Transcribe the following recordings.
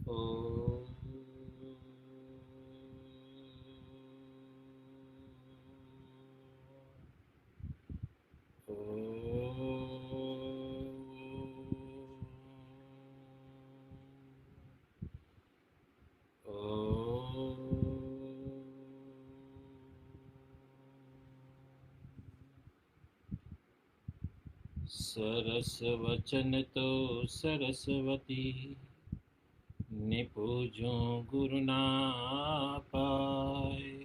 ओ सरस वचन तो सरस्वती, निपूजो गुरु ना पाए।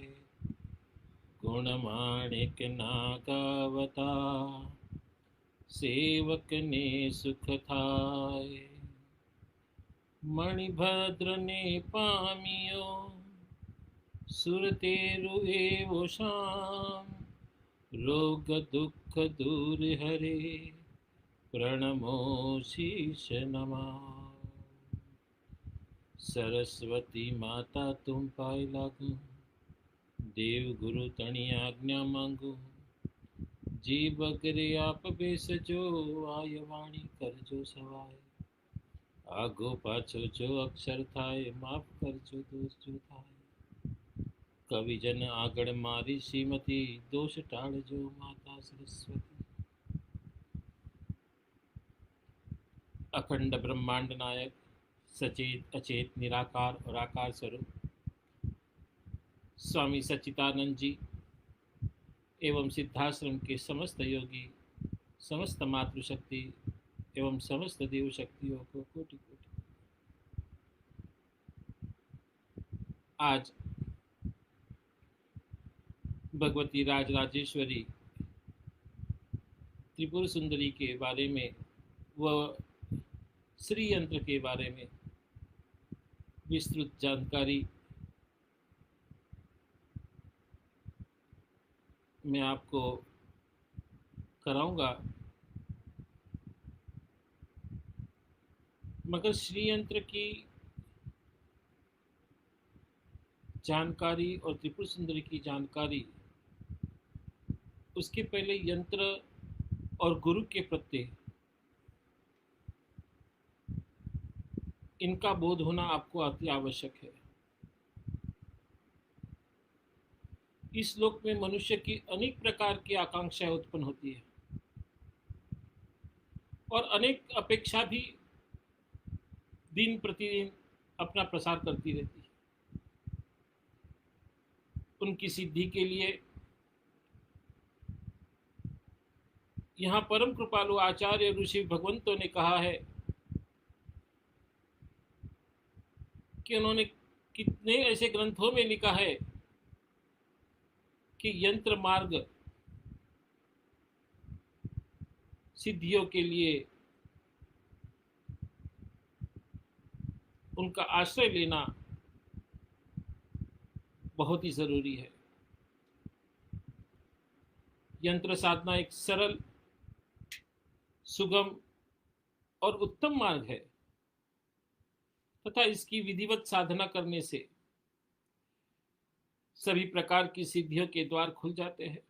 गुण माणिक ना गावता, सेवक ने सुख थाय। मणिभद्र ने पामियो, सुरते रुए शाम। रोग दुख दूर हरे, प्रणमो शीश नमा। सरस्वती माता तुम पाए लागू, देव गुरु तणी आज्ञा मांगू। जी बगरे आप बेसजो, आय वाणी करजो सवाय। आगो पाछो जो अक्षर थाय, माफ करजो दोष जो थाय। कविजन आगड़ मारी श्रीमती, दोष टाळजो माता सरस्वती। अखंड ब्रह्मांड नायक, सचेत अचेत निराकार और आकार स्वरूप स्वामी सच्चिदानंद जी एवं सिद्धाश्रम के समस्त योगी, समस्त मातृशक्ति एवं समस्त देव शक्तियों को कोटि कोटि। आज भगवती राजराजेश्वरी त्रिपुर सुंदरी के बारे में व श्री यंत्र के बारे में विस्तृत जानकारी मैं आपको कराऊंगा। मगर श्री यंत्र की जानकारी और त्रिपुर सुंदरी की जानकारी, उसके पहले यंत्र और गुरु के प्रत्यय इनका बोध होना आपको अति आवश्यक है। इस लोक में मनुष्य की अनेक प्रकार की आकांक्षाएं उत्पन्न होती है और अनेक अपेक्षा भी दिन प्रतिदिन अपना प्रसार करती रहती है। उनकी सिद्धि के लिए यहाँ परम कृपालु आचार्य ऋषि भगवंतों ने कहा है कि उन्होंने कितने ऐसे ग्रंथों में लिखा है कि यंत्र मार्ग सिद्धियों के लिए उनका आश्रय लेना बहुत ही जरूरी है। यंत्र साधना एक सरल, सुगम और उत्तम मार्ग है तथा इसकी विधिवत साधना करने से सभी प्रकार की सिद्धियों के द्वार खुल जाते हैं।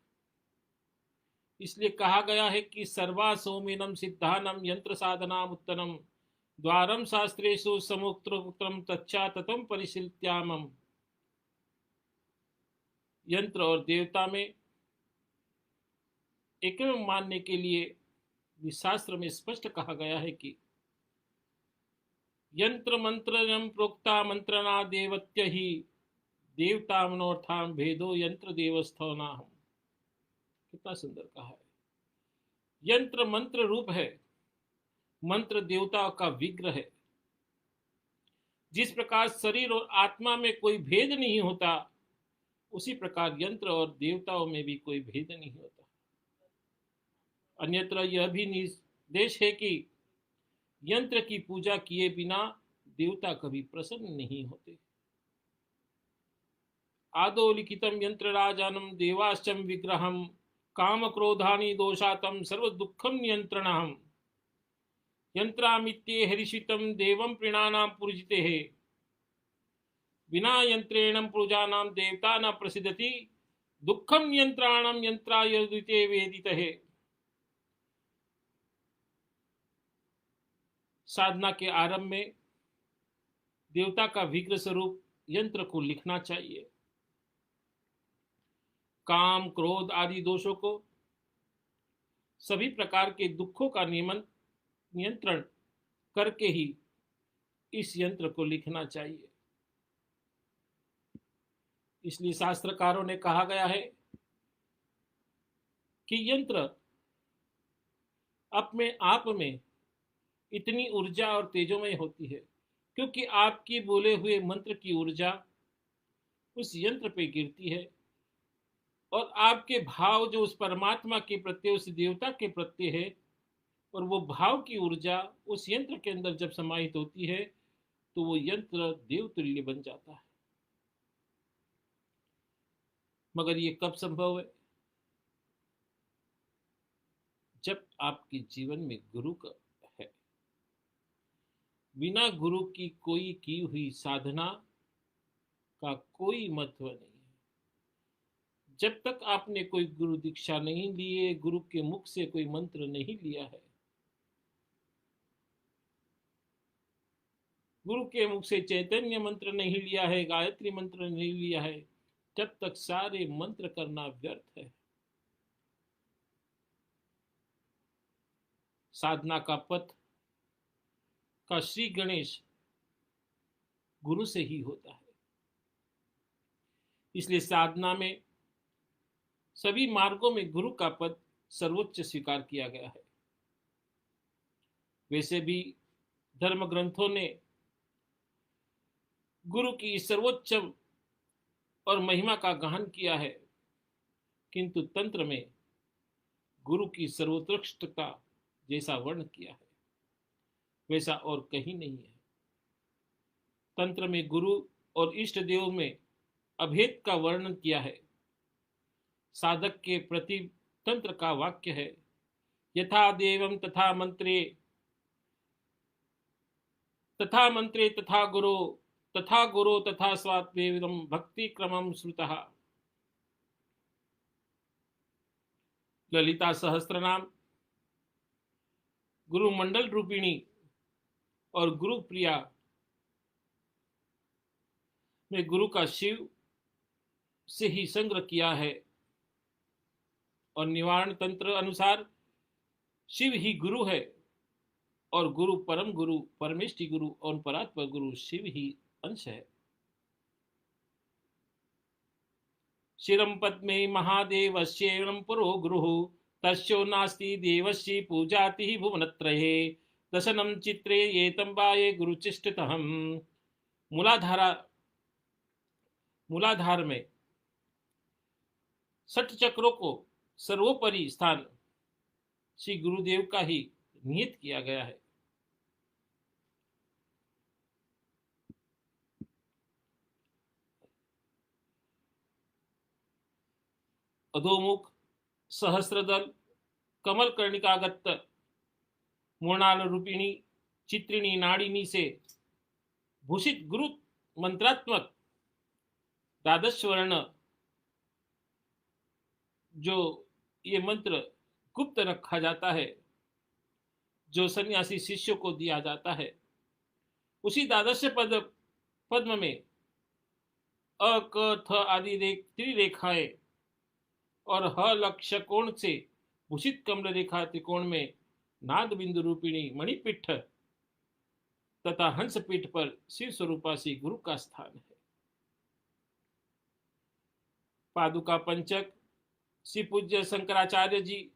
इसलिए कहा गया है कि सर्वा सौमिनम सिद्धानम यंत्र साधना उत्तनम, द्वारम शास्त्रेषु समुक्तम तच्चा ततम परिशील्यामम। यंत्र और देवता में एकम मानने के लिए शास्त्र में स्पष्ट कहा गया है कि यंत्र मंत्र प्रोक्ता मंत्रणा देवत्य ही, देवता मनोर्थाम भेदो यंत्र देवस्थो नाहम। कितना सुंदर कहा है। यंत्र मंत्र रूप है, मंत्र देवता का विग्रह है। जिस प्रकार शरीर और आत्मा में कोई भेद नहीं होता, उसी प्रकार यंत्र और देवताओं में भी कोई भेद नहीं होता। अन्यत्र यह भी निर्देश है कि यंत्र की पूजा किए बिना देवता कभी प्रसन्न नहीं होते। आदो लिखितम यंत्र राजानम देवाश्चम विग्रहम, काम क्रोधानि दोषातम सर्व दुखम नियंत्रणम। यंत्रामित्ये हरिषितम देवम प्रीणानाम पूजिते है, विना यंत्रेण पूजानाम देवता न प्रसिद्धति, दुखम नियंत्राणम यंत्राय द्वितीय वेदित है। साधना के आरंभ में देवता का विग्रह स्वरूप यंत्र को लिखना चाहिए। काम, क्रोध आदि दोषों को, सभी प्रकार के दुखों का नियंत्रण करके ही इस यंत्र को लिखना चाहिए। इसलिए शास्त्रकारों ने कहा गया है कि यंत्र अपने आप में इतनी ऊर्जा और तेजोमय होती है क्योंकि आपकी बोले हुए मंत्र की ऊर्जा उस यंत्र पे गिरती है और आपके भाव जो उस परमात्मा के प्रत्यय, उस देवता के प्रत्यय है, और वो भाव की ऊर्जा उस यंत्र के अंदर जब समाहित होती है तो वो यंत्र देवतुल्य बन जाता है। मगर ये कब संभव है? जब आपके जीवन में गुरु का है। बिना गुरु की कोई की हुई साधना का कोई महत्व नहीं है। जब तक आपने कोई गुरु दीक्षा नहीं ली है, गुरु के मुख से कोई मंत्र नहीं लिया है, गुरु के मुख से चैतन्य मंत्र नहीं लिया है, गायत्री मंत्र नहीं लिया है, तब तक सारे मंत्र करना व्यर्थ है। साधना का पथ का श्री गणेश गुरु से ही होता है। इसलिए साधना में सभी मार्गों में गुरु का पद सर्वोच्च स्वीकार किया गया है। वैसे भी धर्म ग्रंथों ने गुरु की सर्वोच्च और महिमा का गाहन किया है, किंतु तंत्र में गुरु की सर्वोत्कृष्टता जैसा वर्ण किया है वैसा और कहीं नहीं है। तंत्र में गुरु और इष्ट देव में अभेद का वर्णन किया है। साधक के प्रति तंत्र का वाक्य है, यथा देवम तथा मंत्रे तथा गुरु तथा स्वात्मेदम भक्ति क्रमम श्रुतः। ललिता सहस्त्रनाम, गुरु मंडल रूपिणी और गुरु प्रिया में गुरु का शिव से ही संग्रह किया है और निवारण तंत्र अनुसार शिव ही गुरु है और गुरु परम गुरु परमेष्टि गुरु और परात्पर गुरु शिव ही अंश है। शिरम पद्मे महादेवस्येवं पुरो गुरुः तस्यो नास्ति देवस्य पूजाति भुवनत्रये दशनम चित्रे ये तंबाये गुरुचिष्टितहम। मूलाधार में 60 चक्रों को सर्वोपरि स्थान श्री गुरुदेव का ही निहित किया गया है। अधोमुख सहस्रदल कमल कर्णिकागत मूर्णाल रूपिणी चित्रिणी नाड़िनी से भूषित गुरु मंत्रात्मक द्वादश वर्ण जो ये मंत्र गुप्त रखा जाता है, जो सन्यासी शिष्यों को दिया जाता है, उसी द्वादश पद्म में अ क थ आदि त्रिरेखाएं और ह लक्ष्य कोण से भूषित कमल रेखा त्रिकोण में नाद बिंदु रूपिणी मणिपीठ तथा हंस पीठ पर शिव स्वरूपासी गुरु का स्थान है। पादुका पंचक श्री पूज्य शंकराचार्य जी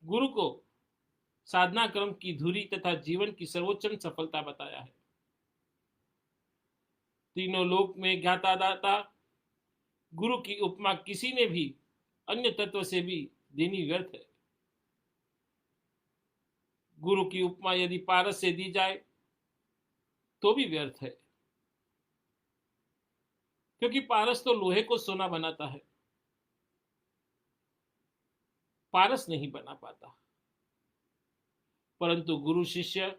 गुरु को साधना क्रम की धुरी तथा जीवन की सर्वोच्च सफलता बताया है। तीनों लोक में ज्ञाता दाता गुरु की उपमा किसी ने भी अन्य तत्व से भी देनी व्यर्थ है। गुरु की उपमा यदि पारस से दी जाए तो भी व्यर्थ है, क्योंकि पारस तो लोहे को सोना बनाता है, पारस नहीं बना पाता। परंतु गुरु शिष्य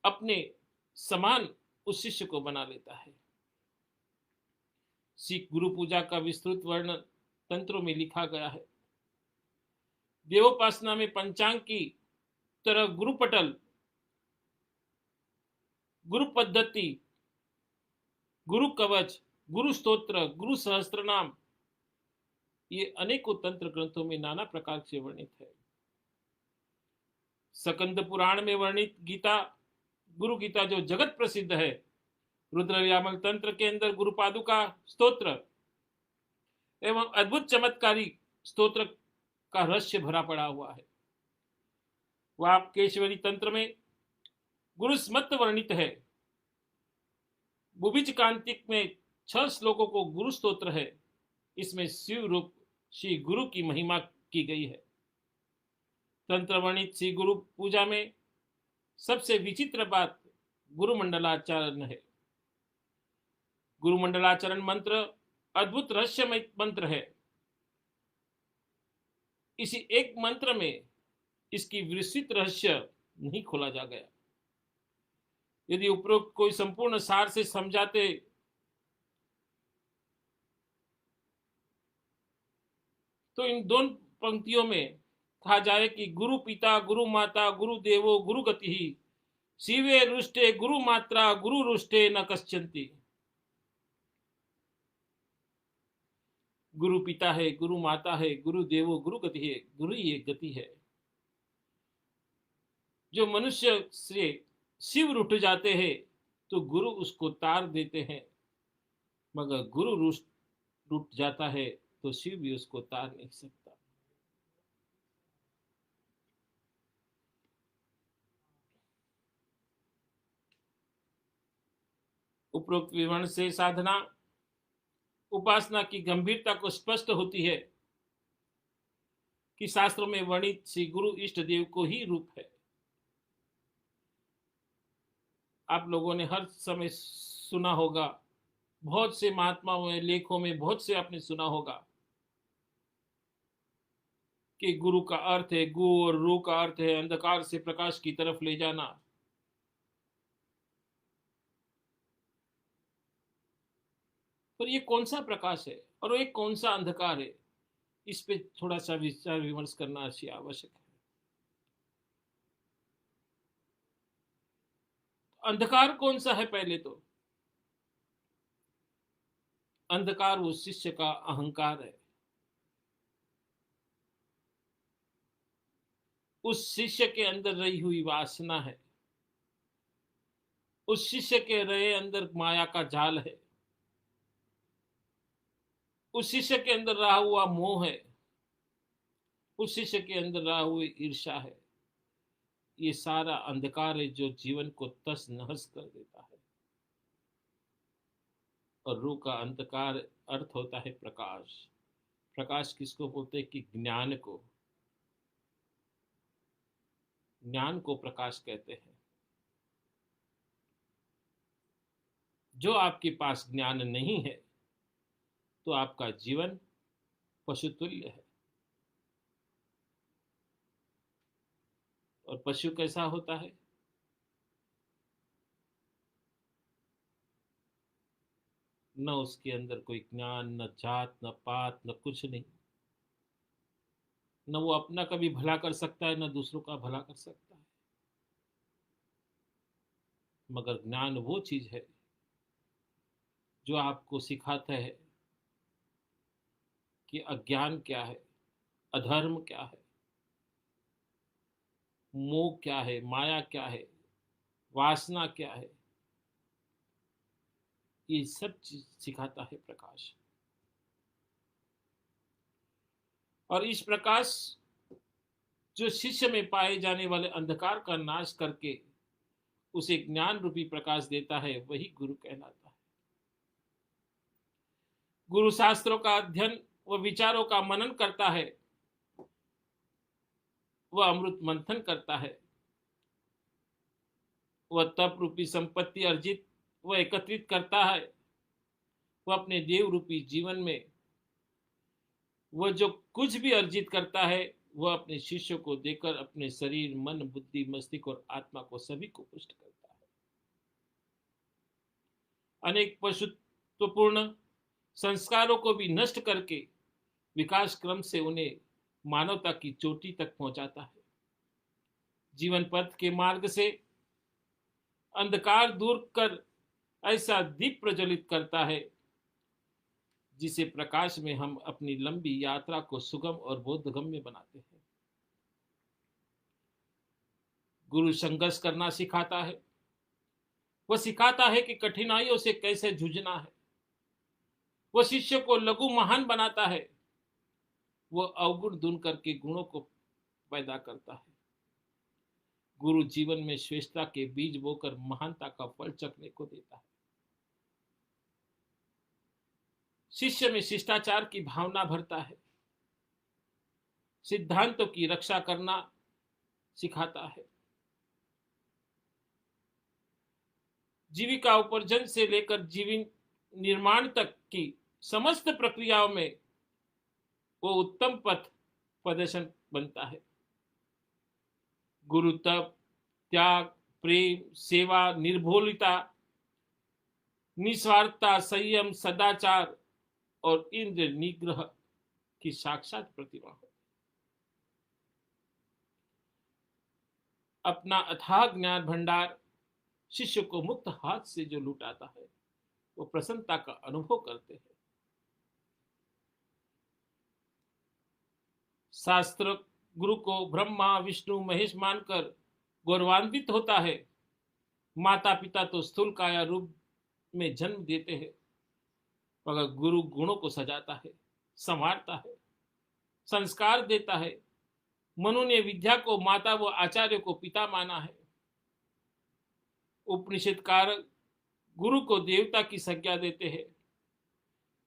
अपने समान उस शिष्य को बना लेता है। सिख गुरु पूजा का विस्तृत वर्णन तंत्रों में लिखा गया है। देवोपासना में पंचांग की तरह गुरु पटल, गुरु पद्धति, गुरु कवच, गुरु स्तोत्र, गुरु सहस्त्रनाम, ये अनेकों तंत्र ग्रंथों में नाना प्रकार से वर्णित है। सकंद पुराण में वर्णित गीता, गुरु गीता जो जगत प्रसिद्ध है, रुद्रव्यामल तंत्र के अंदर गुरु पादुका स्तोत्र एवं अद्भुत चमत्कारी स्तोत्र का रहस्य भरा पड़ा हुआ है। वह केशवरी तंत्र में गुरु स्मृत वर्णित है। बुभिज कांतिक में 6 श्लोकों को गुरु स्तोत्र है। इसमें शिव रूप श्री गुरु की महिमा की गई है। तंत्र वर्णित श्री गुरु पूजा में सबसे विचित्र बात गुरु मंडलाचरण है। गुरु मंडलाचरण मंत्र अद्भुत रहस्यमय मंत्र है। इसी एक मंत्र में इसकी विस्तृत रहस्य नहीं खोला जा गया। यदि उपरोक्त कोई संपूर्ण सार से समझाते तो इन दोनों पंक्तियों में कहा जाए कि गुरु पिता, गुरु माता, गुरु देवो, गुरु गति ही, शिवे रुष्टे गुरु मात्रा, गुरु रुष्टे न कश्चंती। गुरु पिता है, गुरु माता है, गुरु देवो, गुरु गति है, गुरु ही एक गति है। जो मनुष्य से शिव रुठ जाते हैं तो गुरु उसको तार देते हैं, मगर गुरु रुठ जाता है तो शिव भी उसको तार नहीं सकता। उपरोक्त विवरण से साधना उपासना की गंभीरता को स्पष्ट होती है कि शास्त्रों में वर्णित श्री गुरु इष्ट देव को ही रूप है। आप लोगों ने हर समय सुना होगा, बहुत से महात्माओं में लेखों में बहुत से आपने सुना होगा कि गुरु का अर्थ है गु और रू का अर्थ है अंधकार से प्रकाश की तरफ ले जाना। पर ये कौन सा प्रकाश है और ये कौन सा अंधकार है, इस पे थोड़ा सा विचार विमर्श करना आवश्यक है। अंधकार कौन सा है? पहले तो अंधकार वो शिष्य का अहंकार है। उस शिष्य के अंदर रही हुई वासना है। उस शिष्य के रहे अंदर माया का जाल है। उस शिष्य के अंदर रहा हुआ मोह है। उस शिष्य के अंदर रहा हुई ईर्ष्या है। ये सारा अंधकार है जो जीवन को तस नहस कर देता है। और रूह का अंधकार अर्थ होता है प्रकाश। प्रकाश किसको बोलते हैं? कि ज्ञान को, ज्ञान को प्रकाश कहते हैं। जो आपके पास ज्ञान नहीं है तो आपका जीवन पशुतुल्य है। और पशु कैसा होता है? न उसके अंदर कोई ज्ञान, न जात, न पात, न कुछ नहीं। न वो अपना कभी भला कर सकता है, न दूसरों का भला कर सकता है। मगर ज्ञान वो चीज है जो आपको सिखाता है कि अज्ञान क्या है, अधर्म क्या है, मोह क्या है, माया क्या है, वासना क्या है। ये सब चीज सिखाता है प्रकाश। और इस प्रकाश जो शिष्य में पाए जाने वाले अंधकार का नाश करके उसे ज्ञान रूपी प्रकाश देता है, वही गुरु कहलाता है। गुरु शास्त्रों का अध्ययन व विचारों का मनन करता है, वह अमृत मंथन करता है, वह तप रूपी संपत्ति अर्जित वह एकत्रित करता है, वह अपने देव रूपी जीवन में वह जो कुछ भी अर्जित करता है वह अपने शिष्यों को देकर अपने शरीर, मन, बुद्धि, मस्तिष्क और आत्मा को सभी को पुष्ट करता है। अनेक पशुत्वपूर्ण संस्कारों को भी नष्ट करके विकास क्रम से उन्हें मानवता की चोटी तक पहुंचाता है। जीवन पथ के मार्ग से अंधकार दूर कर ऐसा दीप प्रज्वलित करता है जिसे प्रकाश में हम अपनी लंबी यात्रा को सुगम और बोधगम्य बनाते हैं। गुरु संघर्ष करना सिखाता है। वह सिखाता है कि कठिनाइयों से कैसे जूझना है। वह शिष्य को लघु महान बनाता है। वह अवगुण दूर करके गुणों को पैदा करता है। गुरु जीवन में श्रेष्ठता के बीज बोकर महानता का फल चखने को देता है। शिष्य में शिष्टाचार की भावना भरता है। सिद्धांतों की रक्षा करना सिखाता है। जीविका उपार्जन से लेकर जीवन निर्माण तक की समस्त प्रक्रियाओं में वो उत्तम पथ प्रदर्शन बनता है। गुरु तप, त्याग, प्रेम, सेवा, निर्भोलता, निस्वार्थता, संयम, सदाचार और इंद्र निग्रह की साक्षात प्रतिमा है। अपना अथाह ज्ञान भंडार शिष्य को मुक्त हाथ से जो लुटाता है वो प्रसन्नता का अनुभव करते हैं। शास्त्र गुरु को ब्रह्मा विष्णु महेश मानकर गौरवान्वित होता है। माता पिता तो स्थूल काया रूप में जन्म देते हैं, मगर गुरु गुणों को सजाता है, संवारता है, संस्कार देता है। मनु ने विद्या को माता व आचार्य को पिता माना है। उपनिषदकार गुरु को देवता की संज्ञा देते हैं।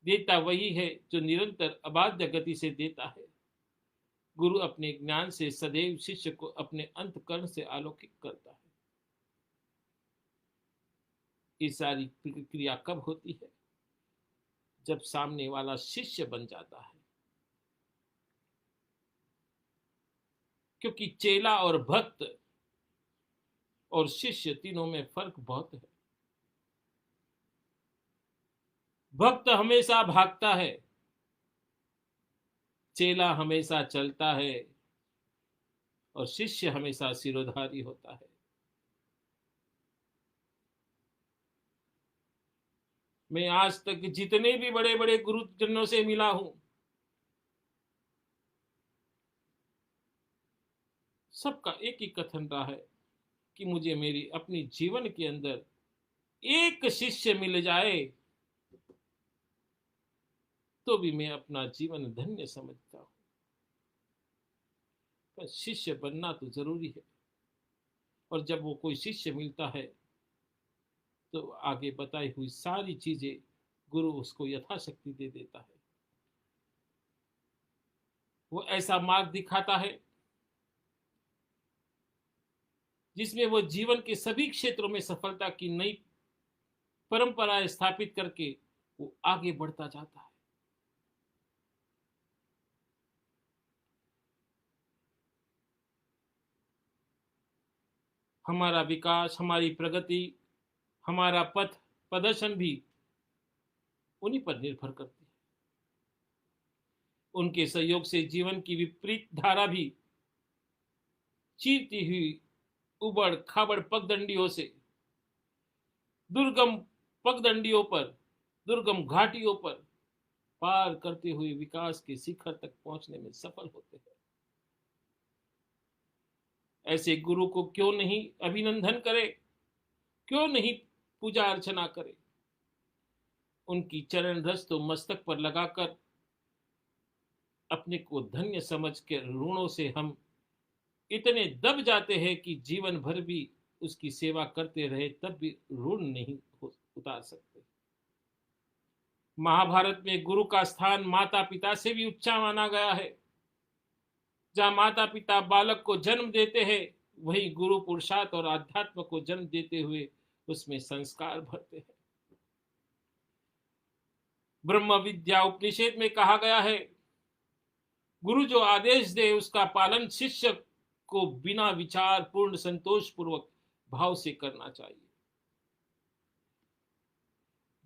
देता वही है जो निरंतर अबाध्य गति से देता है। गुरु अपने ज्ञान से सदैव शिष्य को अपने अंतकरण से आलोकित करता है। ये सारी क्रिया कब होती है? जब सामने वाला शिष्य बन जाता है। क्योंकि चेला और भक्त और शिष्य तीनों में फर्क बहुत है। भक्त हमेशा भागता है, चेला हमेशा चलता है और शिष्य हमेशा सिरोधारी होता है। मैं आज तक जितने भी बड़े बड़े गुरुजनों से मिला हूं, सबका एक ही कथन रहा है कि मुझे मेरी अपनी जीवन के अंदर एक शिष्य मिल जाए तो भी मैं अपना जीवन धन्य समझता हूं। पर शिष्य बनना तो जरूरी है, और जब वो कोई शिष्य मिलता है तो आगे बताई हुई सारी चीजें गुरु उसको यथाशक्ति दे देता है। वो ऐसा मार्ग दिखाता है जिसमें वो जीवन के सभी क्षेत्रों में सफलता की नई परंपराएं स्थापित करके वो आगे बढ़ता जाता है। हमारा विकास, हमारी प्रगति, हमारा पथ प्रदर्शन भी उन्हीं पर निर्भर करती है। उनके सहयोग से जीवन की विपरीत धारा भी चीरती हुई उबड़ खाबड़ पगडंडियों से दुर्गम पगडंडियों पर, दुर्गम घाटियों पर पार करते हुए विकास के शिखर तक पहुंचने में सफल होते हैं। ऐसे गुरु को क्यों नहीं अभिनंदन करे, क्यों नहीं पूजा अर्चना करे। उनकी चरण रस तो मस्तक पर लगाकर अपने को धन्य समझ के ऋणों से हम इतने दब जाते हैं कि जीवन भर भी उसकी सेवा करते रहे तब भी ऋण नहीं उतार सकते। महाभारत में गुरु का स्थान माता पिता से भी ऊंचा माना गया है। जहां माता पिता बालक को जन्म देते हैं, वहीं गुरु पुरुषार्थ और आध्यात्म को जन्म देते हुए उसमें संस्कार भरते हैं। ब्रह्म विद्या उपनिषद में कहा गया है, गुरु जो आदेश दे उसका पालन शिष्य को बिना विचार पूर्ण संतोष पूर्वक भाव से करना चाहिए।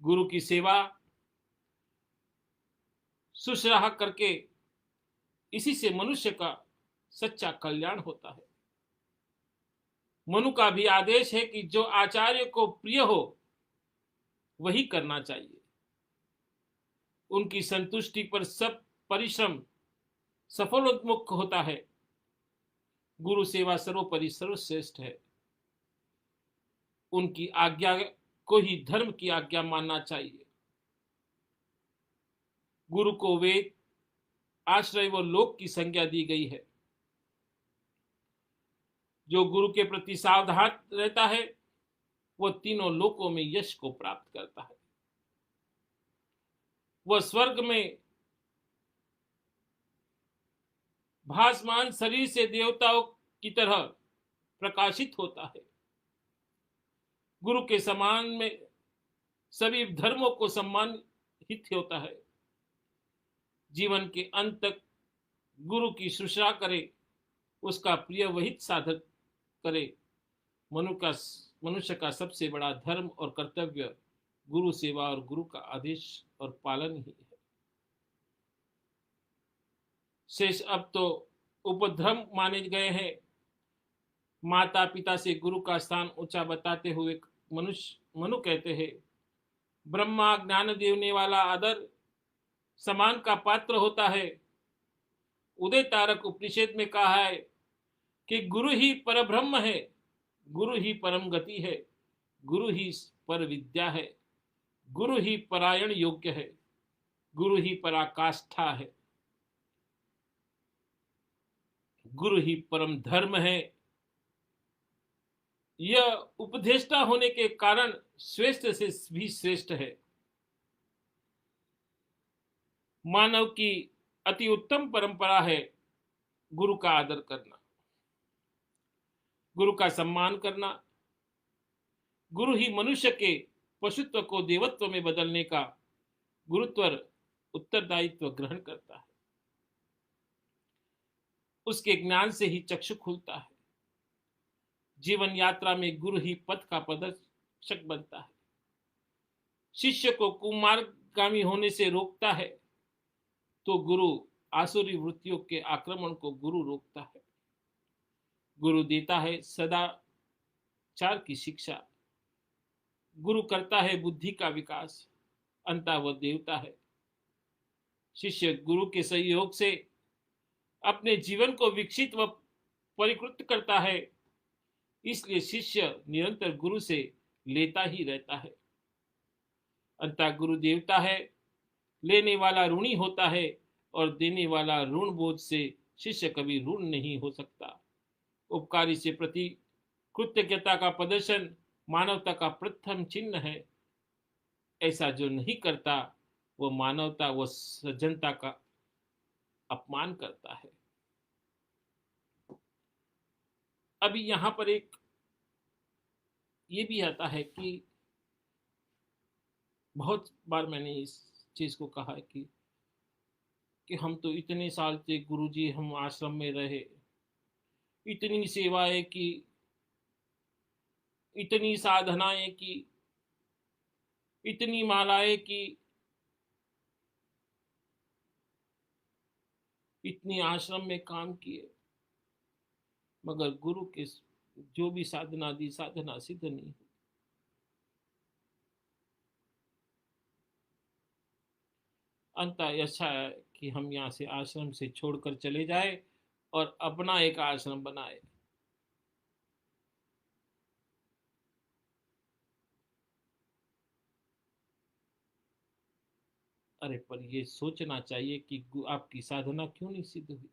गुरु की सेवा शुश्रूषा करके इसी से मनुष्य का सच्चा कल्याण होता है। मनु का भी आदेश है कि जो आचार्य को प्रिय हो वही करना चाहिए। उनकी संतुष्टि पर सब परिश्रम सफलोन्मुख होता है। गुरु सेवा सर्वोपरि सर्वश्रेष्ठ है। उनकी आज्ञा को ही धर्म की आज्ञा मानना चाहिए। गुरु को वेद, आश्रय व लोक की संज्ञा दी गई है। जो गुरु के प्रति सावधान रहता है वह तीनों लोकों में यश को प्राप्त करता है। वह स्वर्ग में भासमान शरीर से देवताओं की तरह प्रकाशित होता है। गुरु के समान में सभी धर्मों को सम्मानित होता है। जीवन के अंत तक गुरु की शुश्रूषा करे, उसका प्रिय वहित साधक करे। मनुष्य का सबसे बड़ा धर्म और कर्तव्य गुरु सेवा और गुरु का आदेश और पालन ही है। शेष अब तो उपधर्म माने गए हैं। माता पिता से गुरु का स्थान ऊंचा बताते हुए मनु कहते हैं, ब्रह्मा ज्ञान देने वाला आदर समान का पात्र होता है। उदय तारक उपनिषद में कहा है कि गुरु ही परब्रह्म है, गुरु ही परम गति है, गुरु ही पर विद्या है, गुरु ही परायण योग्य है, गुरु ही पराकाष्ठा है, गुरु ही परम धर्म है। यह उपदेष्टा होने के कारण श्रेष्ठ से भी श्रेष्ठ है। मानव की अति उत्तम परंपरा है गुरु का आदर करना, गुरु का सम्मान करना। गुरु ही मनुष्य के पशुत्व को देवत्व में बदलने का गुरुत्वर उत्तरदायित्व ग्रहण करता है। उसके ज्ञान से ही चक्षु खुलता है। जीवन यात्रा में गुरु ही पथ का प्रदर्शक बनता है। शिष्य को कुमार्गामी होने से रोकता है तो गुरु आसुरी वृत्तियों के आक्रमण को गुरु रोकता है। गुरु देता है सदाचार की शिक्षा, गुरु करता है बुद्धि का विकास, अंततः वह देवता है। शिष्य गुरु के सहयोग से अपने जीवन को विकसित व परिकृत करता है। इसलिए शिष्य निरंतर गुरु से लेता ही रहता है। अंततः गुरु देवता है, लेने वाला ऋणी होता है और देने वाला ऋण बोझ से शिष्य कभी ऋण नहीं हो सकता। उपकारी से प्रति कृतज्ञता का प्रदर्शन मानवता का प्रथम चिन्ह है। ऐसा जो नहीं करता वह मानवता व सज्जनता का अपमान करता है। अभी यहां पर एक ये भी आता है कि बहुत बार मैंने इस चीज को कहा है कि हम तो इतने साल से गुरुजी हम आश्रम में रहे, इतनी सेवाएं की, इतनी साधनाएं की, इतनी मालाएं की, इतनी आश्रम में काम किए, मगर गुरु के जो भी साधना दी साधना सिद्ध नहीं हुई। अंततः अच्छा है कि हम यहाँ से आश्रम से छोड़कर चले जाए और अपना एक आश्रम बनाए। अरे पर ये सोचना चाहिए कि आपकी साधना क्यों नहीं सिद्ध हुई।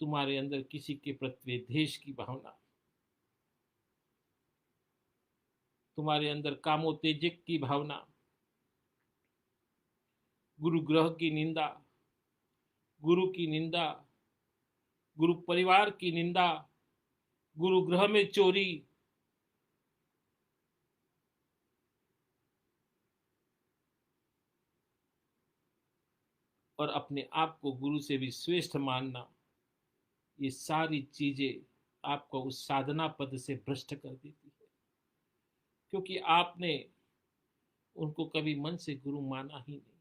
तुम्हारे अंदर किसी के प्रति द्वेष की भावना, तुम्हारे अंदर कामोत्तेजक की भावना, गुरु ग्रह की निंदा, गुरु की निंदा, गुरु परिवार की निंदा, गुरु ग्रह में चोरी, और अपने आप को गुरु से भी श्रेष्ठ मानना, ये सारी चीजें आपको उस साधना पद से भ्रष्ट कर देती है। क्योंकि आपने उनको कभी मन से गुरु माना ही नहीं,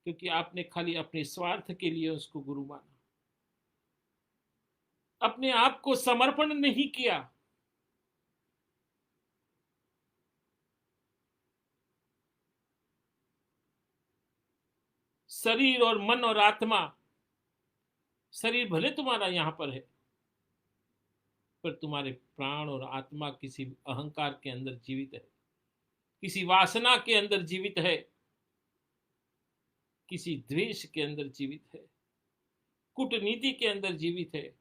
क्योंकि आपने खाली अपने स्वार्थ के लिए उसको गुरु माना। अपने आप को समर्पण नहीं किया, शरीर और मन और आत्मा, शरीर भले तुम्हारा यहां पर है, पर तुम्हारे प्राण और आत्मा किसी अहंकार के अंदर जीवित है, किसी वासना के अंदर जीवित है, किसी द्वेष के अंदर जीवित है, कूटनीति के अंदर जीवित है।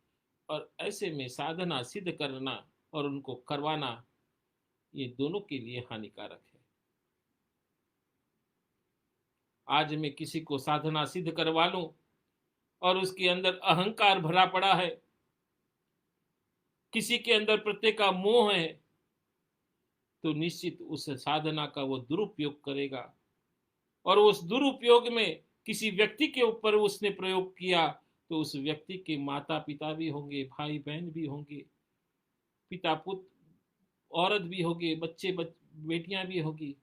और ऐसे में साधना सिद्ध करना और उनको करवाना, ये दोनों के लिए हानिकारक है। आज मैं किसी को साधना सिद्ध करवा लूं और उसके अंदर अहंकार भरा पड़ा है, किसी के अंदर प्रत्येक का मोह है, तो निश्चित उस साधना का वो दुरुपयोग करेगा। और उस दुरुपयोग में किसी व्यक्ति के ऊपर उसने प्रयोग किया, तो उस व्यक्ति के माता पिता भी होंगे, भाई बहन भी होंगे, पिता पुत्र औरत भी होगी, बच्चे बेटियां भी होगी।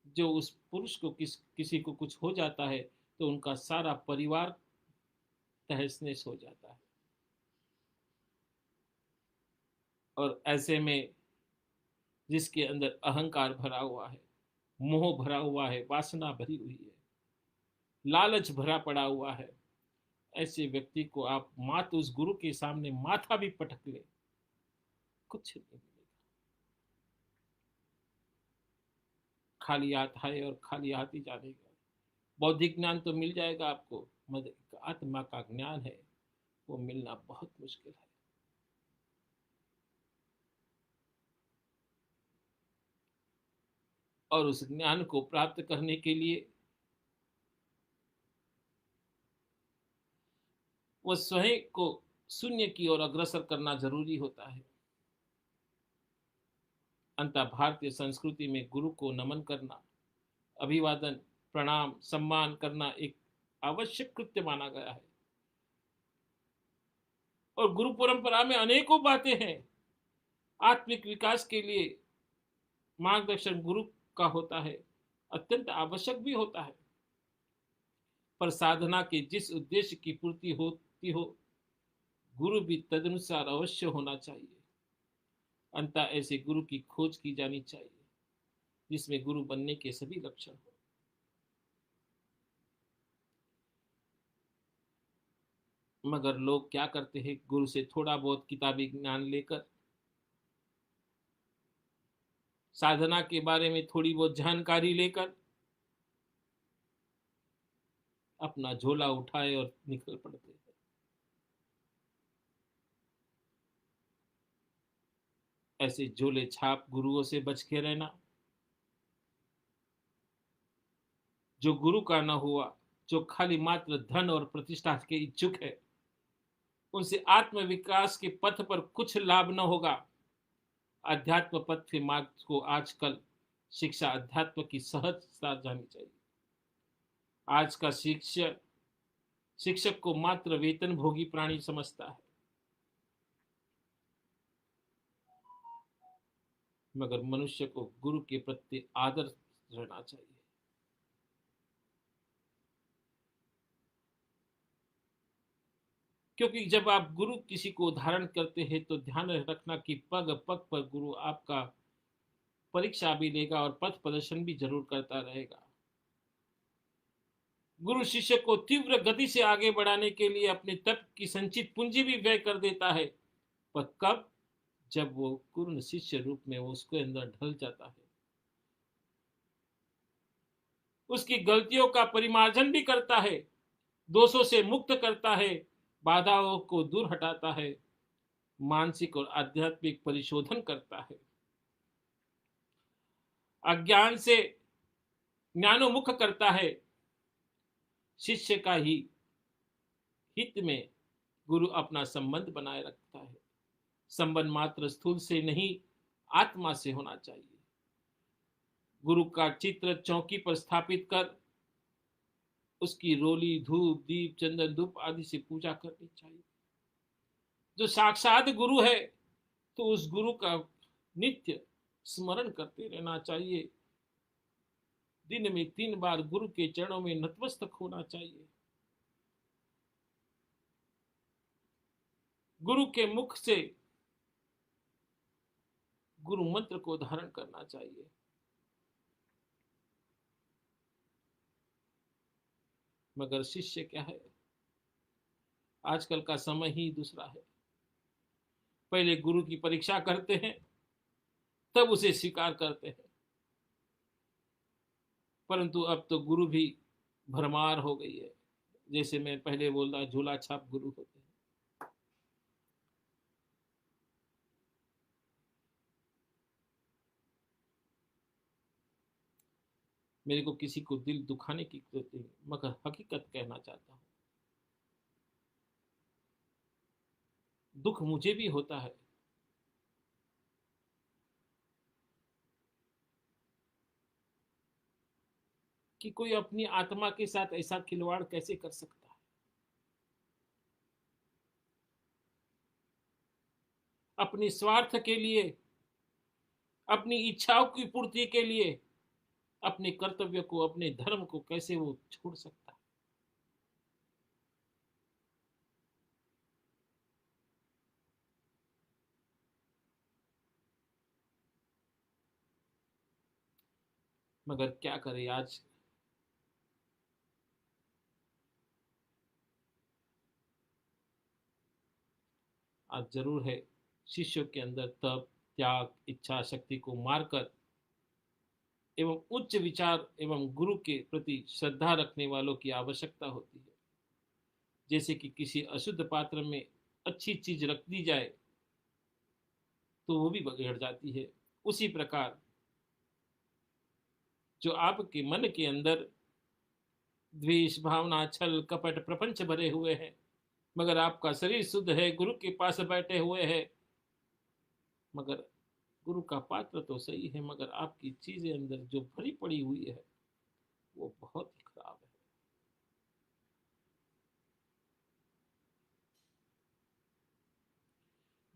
जो उस पुरुष को किसी को कुछ हो जाता है, तो उनका सारा परिवार तहस नहस हो जाता है। और ऐसे में जिसके अंदर अहंकार भरा हुआ है, मोह भरा हुआ है, वासना भरी हुई है, लालच भरा पड़ा हुआ है, ऐसे व्यक्ति को आप मात उस गुरु के सामने माथा भी पटक ले, कुछ नहीं मिलेगा। खाली हाथ आए और खाली हाथ ही जानेगा। बौद्धिक ज्ञान तो मिल जाएगा आपको, मगर आत्मा का ज्ञान है वो मिलना बहुत मुश्किल है। और उस ज्ञान को प्राप्त करने के लिए वह स्वयं को शून्य की ओर अग्रसर करना जरूरी होता है। अंतः भारतीय संस्कृति में गुरु को नमन करना, अभिवादन, प्रणाम, सम्मान करना एक आवश्यक कृत्य माना गया है। और गुरु परंपरा में अनेकों बातें हैं। आत्मिक विकास के लिए मार्गदर्शन गुरु का होता है, अत्यंत आवश्यक भी होता है। पर साधना के जिस उद्देश्य की पूर्ति होती हो, गुरु भी तदनुसार अवश्य होना चाहिए। अंतः ऐसे गुरु की खोज की जानी चाहिए जिसमें गुरु बनने के सभी लक्षण हो। मगर लोग क्या करते हैं, गुरु से थोड़ा बहुत किताबी ज्ञान लेकर, साधना के बारे में थोड़ी बहुत जानकारी लेकर अपना झोला उठाए और निकल पड़ते हैं। ऐसे झोले छाप गुरुओं से बच के रहना। जो गुरु का न हुआ, जो खाली मात्र धन और प्रतिष्ठा के इच्छुक है, उनसे आत्म विकास के पथ पर कुछ लाभ न होगा। अध्यात्म पथ के मार्ग को आजकल शिक्षा अध्यात्म की सहजता जानी चाहिए। आज का शिक्षक को मात्र वेतन भोगी प्राणी समझता है, मगर मनुष्य को गुरु के प्रति आदर रहना चाहिए। क्योंकि जब आप गुरु किसी को धारण करते हैं, तो ध्यान रखना कि पग पग पर गुरु आपका परीक्षा भी लेगा और पथ प्रदर्शन भी जरूर करता रहेगा। गुरु शिष्य को तीव्र गति से आगे बढ़ाने के लिए अपने तप की संचित पूंजी भी व्यय कर देता है। पर कब? जब वो पूर्ण शिष्य रूप में वो उसके अंदर ढल जाता है, उसकी गलतियों का परिमार्जन भी करता है, दोषों से मुक्त करता है, बाधाओं को दूर हटाता है, मानसिक और आध्यात्मिक परिशोधन करता है, अज्ञान से ज्ञानोन्मुख करता है। शिष्य का ही हित में गुरु अपना संबंध बनाए रखता है। संबंध मात्र स्थूल से नहीं, आत्मा से होना चाहिए। गुरु का चित्र चौकी पर स्थापित कर उसकी रोली, धूप, दीप, चंदन, धूप आदि से पूजा करनी चाहिए। जो साक्षात गुरु है, तो उस गुरु का नित्य स्मरण करते रहना चाहिए। दिन में 3 बार गुरु के चरणों में नतमस्तक होना चाहिए। गुरु के मुख से गुरु मंत्र को धारण करना चाहिए। मगर शिष्य क्या है, आजकल का समय ही दूसरा है। पहले गुरु की परीक्षा करते हैं, तब उसे स्वीकार करते हैं। परंतु अब तो गुरु भी भरमार हो गई है। जैसे मैं पहले बोल रहा, झोला छाप गुरु होते हैं। मेरे को किसी को दिल दुखाने की जरूरत नहीं, मगर हकीकत कहना चाहता हूं। दुख मुझे भी होता है। कि कोई अपनी आत्मा के साथ ऐसा खिलवाड़ कैसे कर सकता है। अपनी स्वार्थ के लिए, अपनी इच्छाओं की पूर्ति के लिए अपने कर्तव्य को, अपने धर्म को कैसे वो छोड़ सकता है। मगर क्या करे, आज जरूर है शिष्यों के अंदर तप, त्याग, इच्छा शक्ति को मारकर एवं उच्च विचार एवं गुरु के प्रति श्रद्धा रखने वालों की आवश्यकता होती है। जैसे कि किसी अशुद्ध पात्र में अच्छी चीज रख दी जाए तो वो भी बिगड़ जाती है। उसी प्रकार जो आपके मन के अंदर द्वेष भावना, छल कपट, प्रपंच भरे हुए हैं, मगर आपका शरीर शुद्ध है, गुरु के पास बैठे हुए हैं, मगर गुरु का पात्र तो सही है, मगर आपकी चीजें अंदर जो भरी पड़ी हुई है वो बहुत ही खराब है।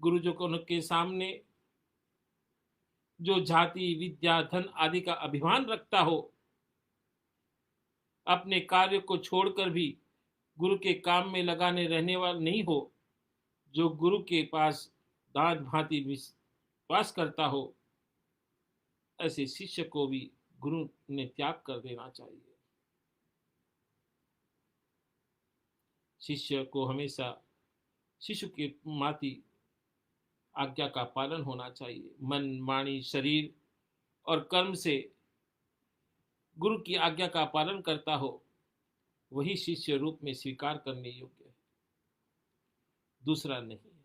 गुरु जो उनके सामने जो जाति, विद्या, धन आदि का अभिमान रखता हो, अपने कार्य को छोड़कर भी गुरु के काम में लगाने रहने वाला नहीं हो, जो गुरु के पास दांत भांति विश्वास करता हो, ऐसे शिष्य को भी गुरु ने त्याग कर देना चाहिए। शिष्य को हमेशा शिशु के माती आज्ञा का पालन होना चाहिए। मन, वाणी, शरीर और कर्म से गुरु की आज्ञा का पालन करता हो, वही शिष्य रूप में स्वीकार करने योग्य है, दूसरा नहीं है।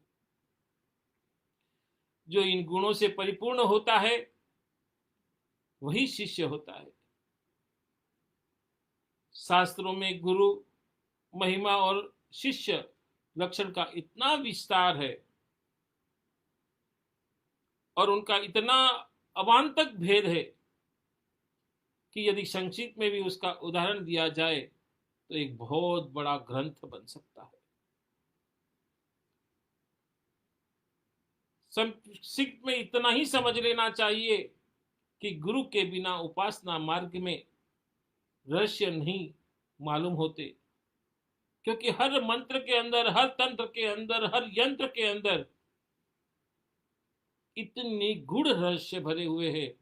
जो इन गुणों से परिपूर्ण होता है वही शिष्य होता है। शास्त्रों में गुरु महिमा और शिष्य लक्षण का इतना विस्तार है और उनका इतना अवान्तक भेद है कि यदि संक्षिप्त में भी उसका उदाहरण दिया जाए तो एक बहुत बड़ा ग्रंथ बन सकता है। संक्षिप्त में इतना ही समझ लेना चाहिए कि गुरु के बिना उपासना मार्ग में रहस्य नहीं मालूम होते, क्योंकि हर मंत्र के अंदर, हर तंत्र के अंदर, हर यंत्र के अंदर इतने गूढ़ रहस्य भरे हुए हैं।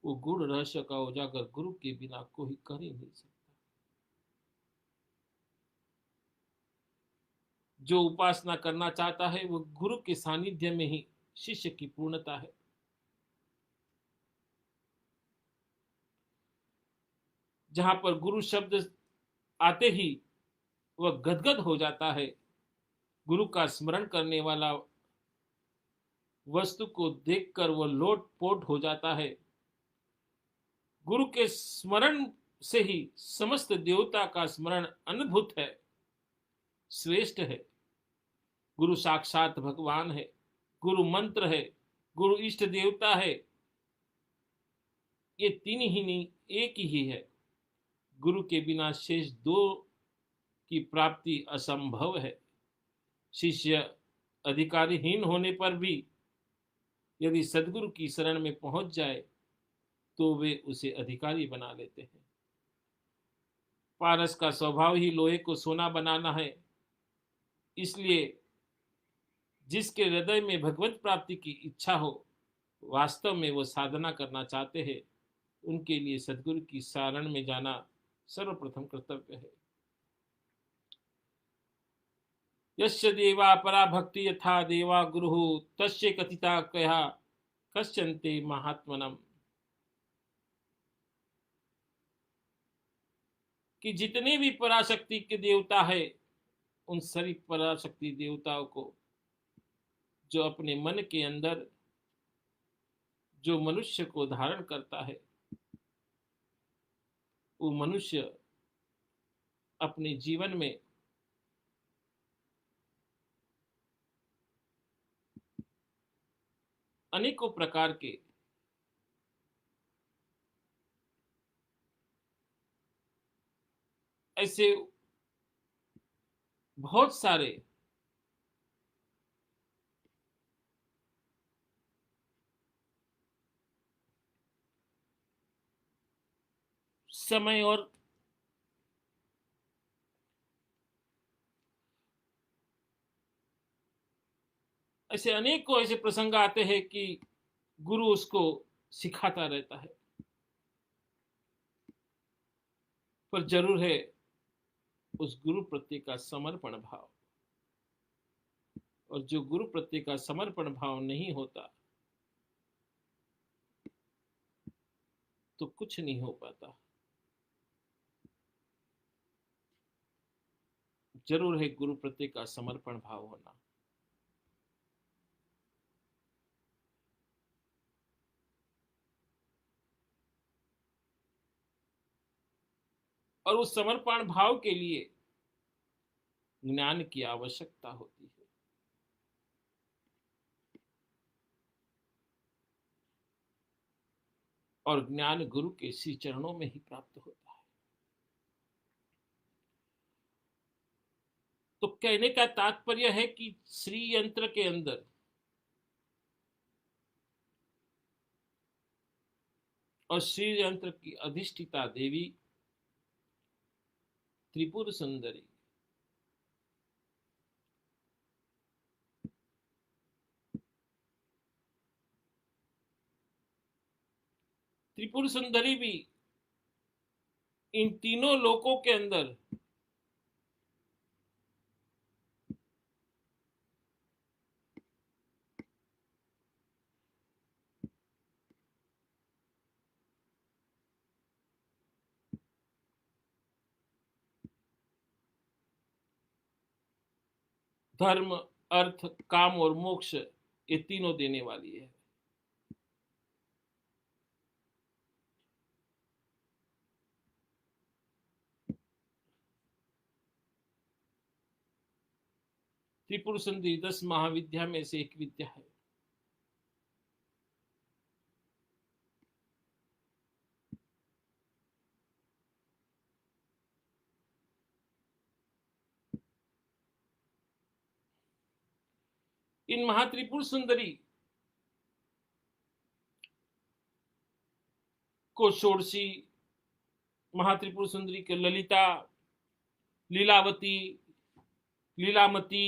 वो गूढ़ रहस्य का उजागर गुरु के बिना कोई कर ही नहीं सकता। जो उपासना करना चाहता है वो गुरु के सानिध्य में ही शिष्य की पूर्णता है। जहां पर गुरु शब्द आते ही वह गदगद हो जाता है। गुरु का स्मरण करने वाला वस्तु को देखकर वह लोट पोट हो जाता है। गुरु के स्मरण से ही समस्त देवता का स्मरण अनुभूत है, श्रेष्ठ है। गुरु साक्षात भगवान है, गुरु मंत्र है, गुरु इष्ट देवता है। ये तीन ही नहीं, एक ही है। गुरु के बिना शेष दो की प्राप्ति असंभव है। शिष्य अधिकारहीन होने पर भी यदि सदगुरु की शरण में पहुंच जाए तो वे उसे अधिकारी बना लेते हैं। पारस का स्वभाव ही लोहे को सोना बनाना है, इसलिए जिसके हृदय में भगवत प्राप्ति की इच्छा हो, वास्तव में वो साधना करना चाहते हैं, उनके लिए सदगुरु की शरण में जाना सर्वप्रथम कर्तव्य है। यस्य देवा परा भक्ति यथा देवा गुरु तस्य कथिता कया कश्यन्ते महात्मनम। कि जितने भी पराशक्ति के देवता है, उन सभी पराशक्ति देवताओं को जो अपने मन के अंदर जो मनुष्य को धारण करता है, वो मनुष्य अपने जीवन में अनेकों प्रकार के ऐसे बहुत सारे समय और ऐसे अनेकों ऐसे प्रसंग आते हैं कि गुरु उसको सिखाता रहता है। पर जरूर है उस गुरु प्रति का समर्पण भाव, और जो गुरु प्रति का समर्पण भाव नहीं होता तो कुछ नहीं हो पाता। जरूर है गुरु प्रति का समर्पण भाव होना। और उस समर्पण भाव के लिए ज्ञान की आवश्यकता होती है। और ज्ञान गुरु के श्री चरणों में ही प्राप्त होता है। तो कहने का तात्पर्य है कि श्री यंत्र के अंदर और श्री यंत्र की अधिष्ठिता देवी त्रिपुर सुंदरी, त्रिपुर सुंदरी भी इन तीनों लोकों के अंदर धर्म, अर्थ, काम और मोक्ष, ये तीनों देने वाली है। त्रिपुर सुंदरी 10 महाविद्या में से एक विद्या है। इन महात्रिपुर सुंदरी को षोडशी महात्रिपुर सुंदरी के ललिता, लीलावती, लीलामती,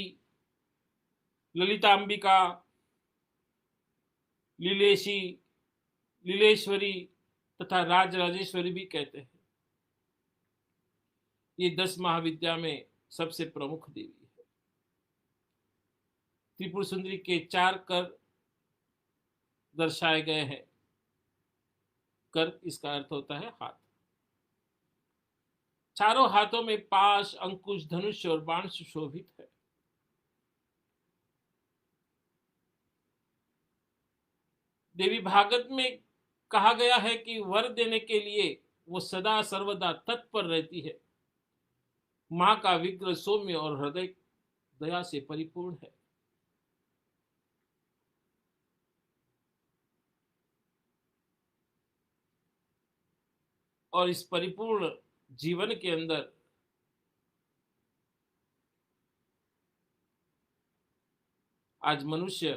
ललितांबिका, लीलेशी, लीलेश्वरी तथा राज राजेश्वरी भी कहते हैं। ये 10 महाविद्या में सबसे प्रमुख देवी है। त्रिपुर सुंदरी के 4 कर दर्शाए गए हैं। कर इसका अर्थ होता है हाथ। चारों हाथों में पाश, अंकुश, धनुष और बाण सुशोभित है। देवी भागवत में कहा गया है कि वर देने के लिए वो सदा सर्वदा तत्पर रहती है। मां का विग्रह सौम्य और हृदय दया से परिपूर्ण है। और इस परिपूर्ण जीवन के अंदर आज मनुष्य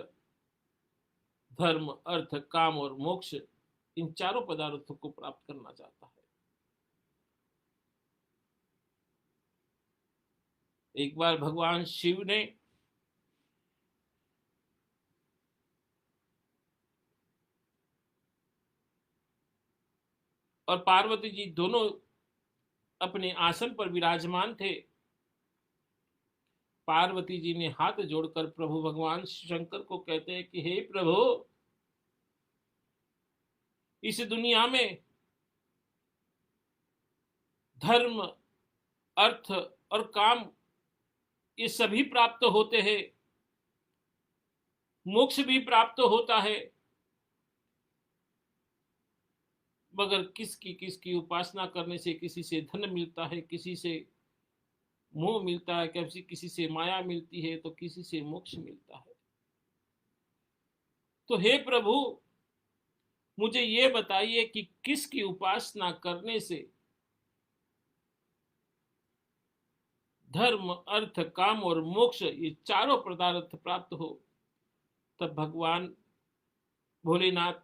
धर्म, अर्थ, काम और मोक्ष, इन चारों पदार्थों को प्राप्त करना चाहता है। एक बार भगवान शिव ने और पार्वती जी दोनों अपने आसन पर विराजमान थे। पार्वती जी ने हाथ जोड़कर प्रभु भगवान शंकर को कहते हैं कि हे प्रभु, इस दुनिया में धर्म, अर्थ और काम ये सभी प्राप्त होते हैं, मोक्ष भी प्राप्त होता है, मगर किसकी उपासना करने से किसी से धन मिलता है, किसी से मोह मिलता है, किसी से माया मिलती है, तो किसी से मोक्ष मिलता है। तो हे प्रभु, मुझे ये बताइए कि किसकी उपासना करने से धर्म, अर्थ, काम और मोक्ष ये चारों पदार्थ प्राप्त हो। तब भगवान भोलेनाथ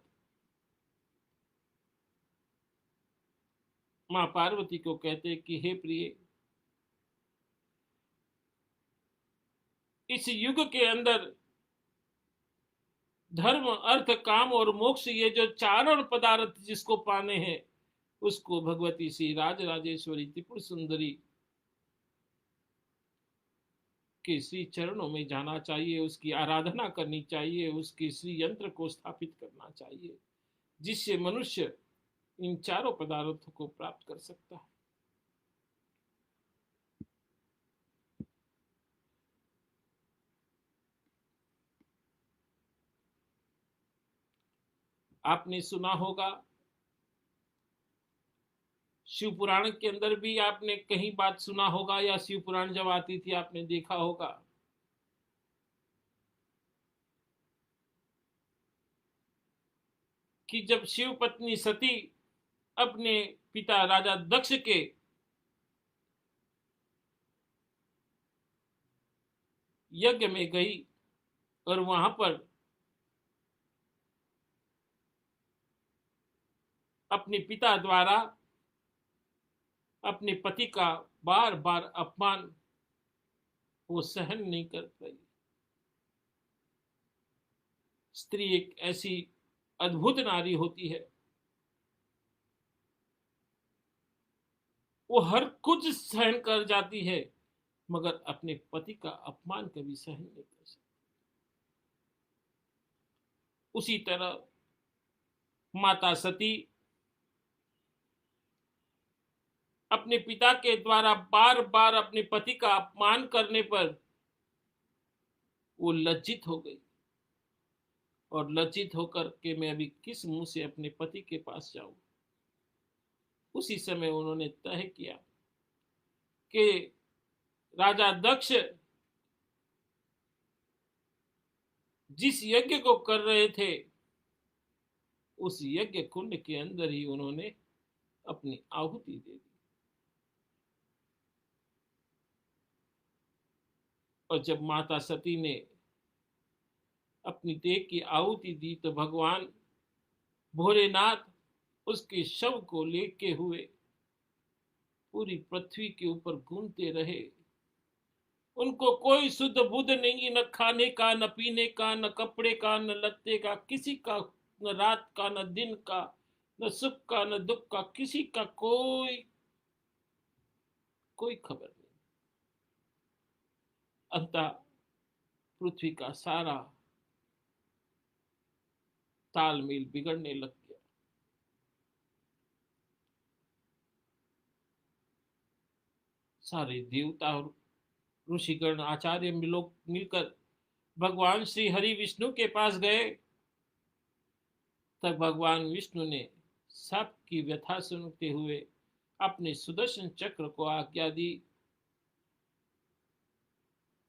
मां पार्वती को कहते कि हे प्रिय, इस युग के अंदर धर्म, अर्थ, काम और मोक्ष ये जो चारों पदार्थ जिसको पाने हैं, उसको भगवती श्री राज राजेश्वरी त्रिपुर सुंदरी के श्री चरणों में जाना चाहिए, उसकी आराधना करनी चाहिए, उसके श्री यंत्र को स्थापित करना चाहिए, जिससे मनुष्य इन चारों पदार्थों को प्राप्त कर सकता है। आपने सुना होगा, शिव पुराण के अंदर भी आपने कहीं बात सुना होगा, या शिव पुराण जब आती थी आपने देखा होगा कि जब शिव पत्नी सती अपने पिता राजा दक्ष के यज्ञ में गई और वहां पर अपने पिता द्वारा अपने पति का बार बार अपमान वो सहन नहीं कर पाई। स्त्री एक ऐसी अद्भुत नारी होती है, वो हर कुछ सहन कर जाती है, मगर अपने पति का अपमान कभी सहन नहीं कर सकती। उसी तरह माता सती अपने पिता के द्वारा बार बार अपने पति का अपमान करने पर वो लज्जित हो गई, और लज्जित होकर के मैं अभी किस मुंह से अपने पति के पास जाऊं। उसी समय उन्होंने तय किया कि राजा दक्ष जिस यज्ञ को कर रहे थे, उस यज्ञ कुंड के अंदर ही उन्होंने अपनी आहुति दे दी। और जब माता सती ने अपनी देह की आहुति दी, तो भगवान भोलेनाथ उसके शव को लेके हुए पूरी पृथ्वी के ऊपर घूमते रहे। उनको कोई शुद्ध बुद्ध नहीं, न खाने का, न पीने का, न कपड़े का, न लत्ते का, किसी का, न रात का, न दिन का, न सुख का, न दुख का, किसी का कोई कोई खबर नहीं। अंततः पृथ्वी का सारा तालमेल बिगड़ने लग गया। सारे देवता और ऋषिगण, आचार्य लोग मिलकर भगवान श्री हरि विष्णु के पास गए। तब भगवान विष्णु ने सबकी व्यथा सुनते हुए अपने सुदर्शन चक्र को आज्ञा दी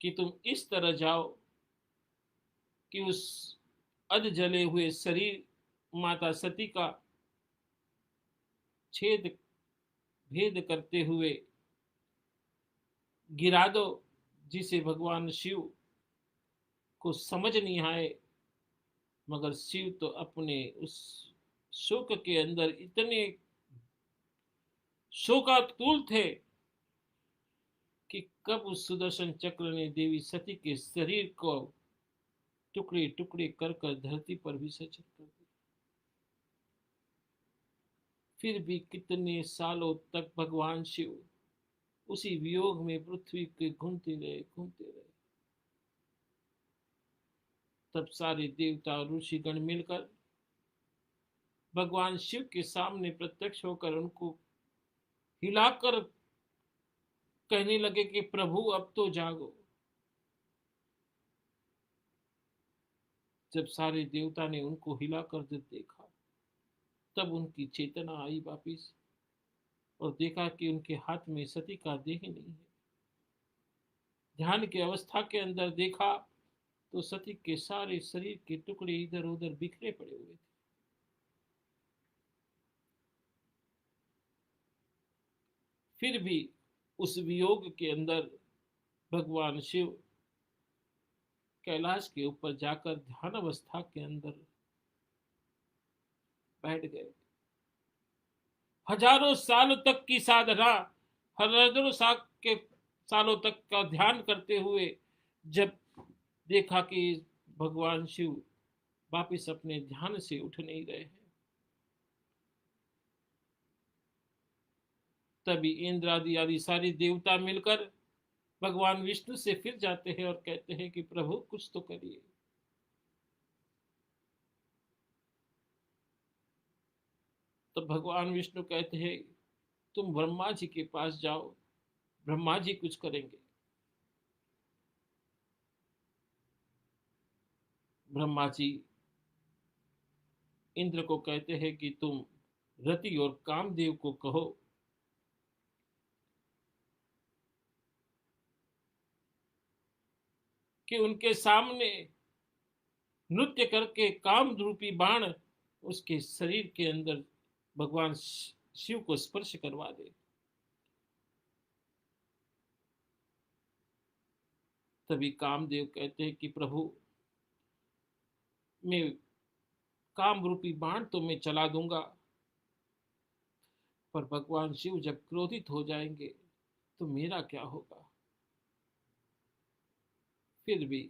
कि तुम इस तरह जाओ कि उस अध जले हुए शरीर माता सती का छेद भेद करते हुए गिरा दो, जिसे भगवान शिव को समझ नहीं आए। मगर शिव तो अपने उस शोक के अंदर इतने शोकाकुल थे कि कब उस सुदर्शन चक्र ने देवी सती के शरीर को टुकड़े टुकड़े कर कर धरती पर विसर्जित कर दिया। फिर भी कितने सालों तक भगवान शिव उसी वियोग में पृथ्वी के घूमते रहे। तब सारे देवता और ऋषिगण मिलकर भगवान शिव के सामने प्रत्यक्ष होकर उनको हिलाकर कहने लगे कि प्रभु अब तो जागो। जब सारे देवता ने उनको हिलाकर देखा, तब उनकी चेतना आई वापिस और देखा कि उनके हाथ में सती का देह नहीं है। ध्यान की अवस्था के अंदर देखा तो सती के सारे शरीर के टुकड़े इधर उधर बिखरे पड़े हुए थे। फिर भी उस वियोग के अंदर भगवान शिव कैलाश के ऊपर जाकर ध्यान अवस्था के अंदर बैठ गए। हजारों साल तक की साधना, हजारों सालों तक का ध्यान करते हुए जब देखा कि भगवान शिव वापिस अपने ध्यान से उठ नहीं रहे हैं, तभी इंद्र आदि सारी देवता मिलकर भगवान विष्णु से फिर जाते हैं और कहते हैं कि प्रभु कुछ तो करिए। तो भगवान विष्णु कहते हैं तुम ब्रह्मा जी के पास जाओ, ब्रह्मा जी कुछ करेंगे। ब्रह्मा जी इंद्र को कहते हैं कि तुम रति और कामदेव को कहो कि उनके सामने नृत्य करके काम रूपी बाण उसके शरीर के अंदर भगवान शिव को स्पर्श करवा दे। तभी कामदेव कहते हैं कि प्रभु मैं काम रूपी बाण तो मैं चला दूंगा, पर भगवान शिव जब क्रोधित हो जाएंगे तो मेरा क्या होगा। फिर भी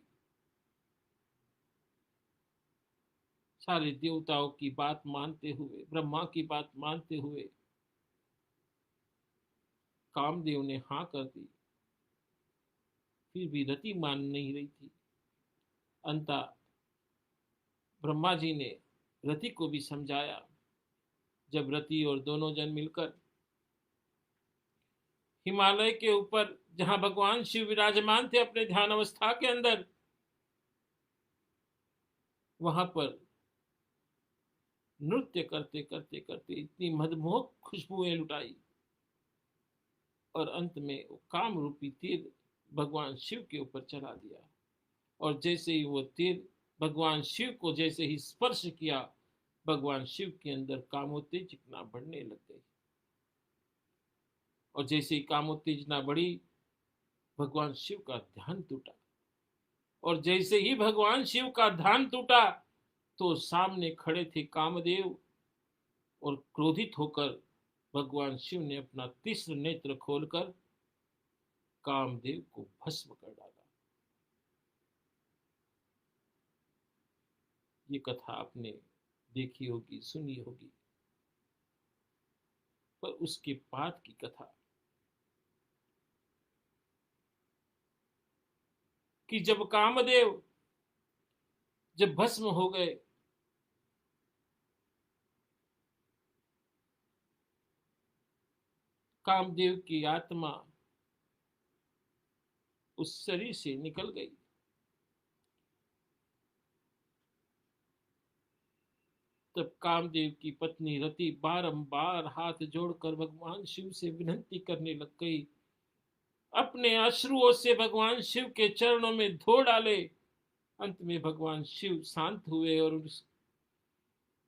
सारे देवताओं की बात मानते हुए, ब्रह्मा की बात मानते हुए कामदेव ने हाँ कर दी। फिर भी रति मान नहीं रही थी। अंततः ब्रह्मा जी ने रति को भी समझाया। जब रति और दोनों जन मिलकर हिमालय के ऊपर जहां भगवान शिव विराजमान थे अपने ध्यान अवस्था के अंदर, वहां पर नृत्य करते करते करते इतनी मदमोहक खुशबुएं लुटाई और अंत में वो काम रूपी तीर भगवान शिव के ऊपर चला दिया। और जैसे ही वो तीर भगवान शिव को जैसे ही स्पर्श किया, भगवान शिव के अंदर कामोत्तेजना बढ़ने लग गई। और जैसे ही कामोत्तेजना बढ़ी, भगवान शिव का ध्यान टूटा। और जैसे ही भगवान शिव का ध्यान टूटा तो सामने खड़े थे कामदेव और क्रोधित होकर भगवान शिव ने अपना तीसरा नेत्र खोलकर कामदेव को भस्म कर डाला। ये कथा आपने देखी होगी, सुनी होगी, पर उसके बाद की कथा कि जब कामदेव जब भस्म हो गए, कामदेव की आत्मा उस शरीर से निकल गई। तब कामदेव की पत्नी रति बारंबार हाथ जोड़कर भगवान शिव से विनती करने लग गई, अपने अश्रुओं से भगवान शिव के चरणों में धो डाले। अंत में भगवान शिव शांत हुए और उस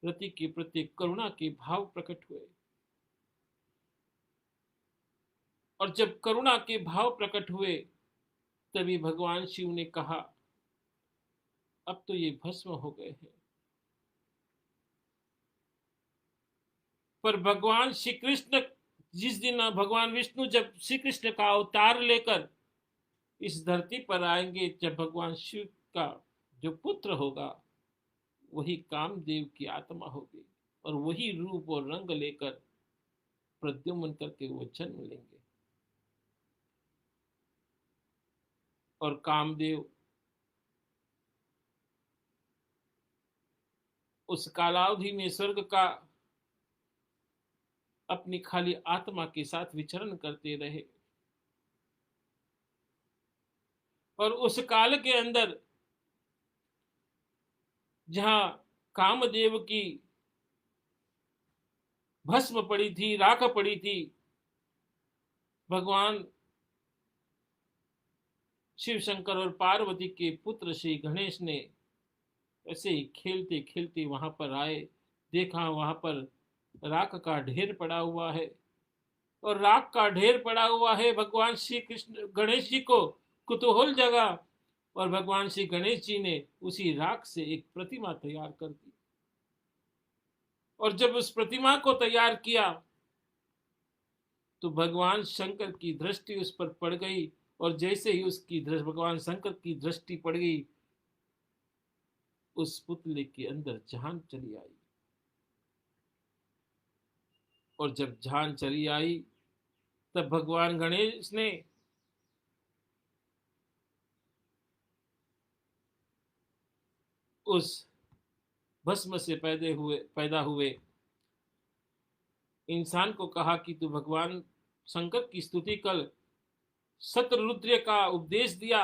रति के प्रति करुणा के भाव प्रकट हुए। और जब करुणा के भाव प्रकट हुए, तभी भगवान शिव ने कहा अब तो ये भस्म हो गए हैं। पर भगवान श्री कृष्ण जिस दिन भगवान विष्णु जब श्री कृष्ण का अवतार लेकर इस धरती पर आएंगे, जब भगवान शिव का जो पुत्र होगा वही कामदेव की आत्मा होगी और वही रूप और रंग लेकर प्रद्युम्न करके वो जन्म लेंगे। और कामदेव उस कालावधि में स्वर्ग का अपनी खाली आत्मा के साथ विचरण करते रहे। और उस काल के अंदर जहां कामदेव की भस्म पड़ी थी, राख पड़ी थी, भगवान शिव शंकर और पार्वती के पुत्र श्री गणेश ने ऐसे ही खेलते खेलते वहां पर आए। देखा वहां पर राख का ढेर पड़ा हुआ है, और राख का ढेर पड़ा हुआ है। भगवान श्री कृष्ण गणेश जी को कुतूहल जगा, और भगवान श्री गणेश जी ने उसी राख से एक प्रतिमा तैयार कर दी। और जब उस प्रतिमा को तैयार किया तो भगवान शंकर की दृष्टि उस पर पड़ गई, और जैसे ही उसकी दृष्टि भगवान शंकर की दृष्टि पड़ गई, उस पुतले के अंदर जान चली आई। और जब जान चली आई तब भगवान गणेश ने उस भस्म से पैदा हुए इंसान को कहा कि तू भगवान शंकर की स्तुति कर। शतरुद्र का उपदेश दिया,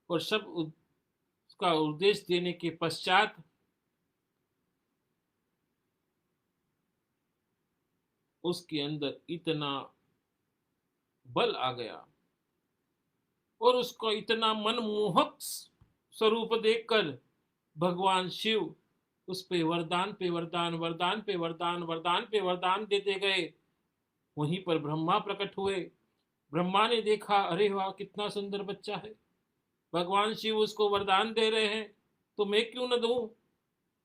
और सब उसका उपदेश देने के पश्चात उसके अंदर इतना बल आ गया, और उसको इतना मनमोहक स्वरूप देखकर भगवान शिव उस पे वरदान पे वरदान, वरदान पे वरदान, वरदान पे वरदान देते गए। वहीं पर ब्रह्मा प्रकट हुए। ब्रह्मा ने देखा, अरे वाह कितना सुंदर बच्चा है, भगवान शिव उसको वरदान दे रहे हैं, तो मैं क्यों न दूं।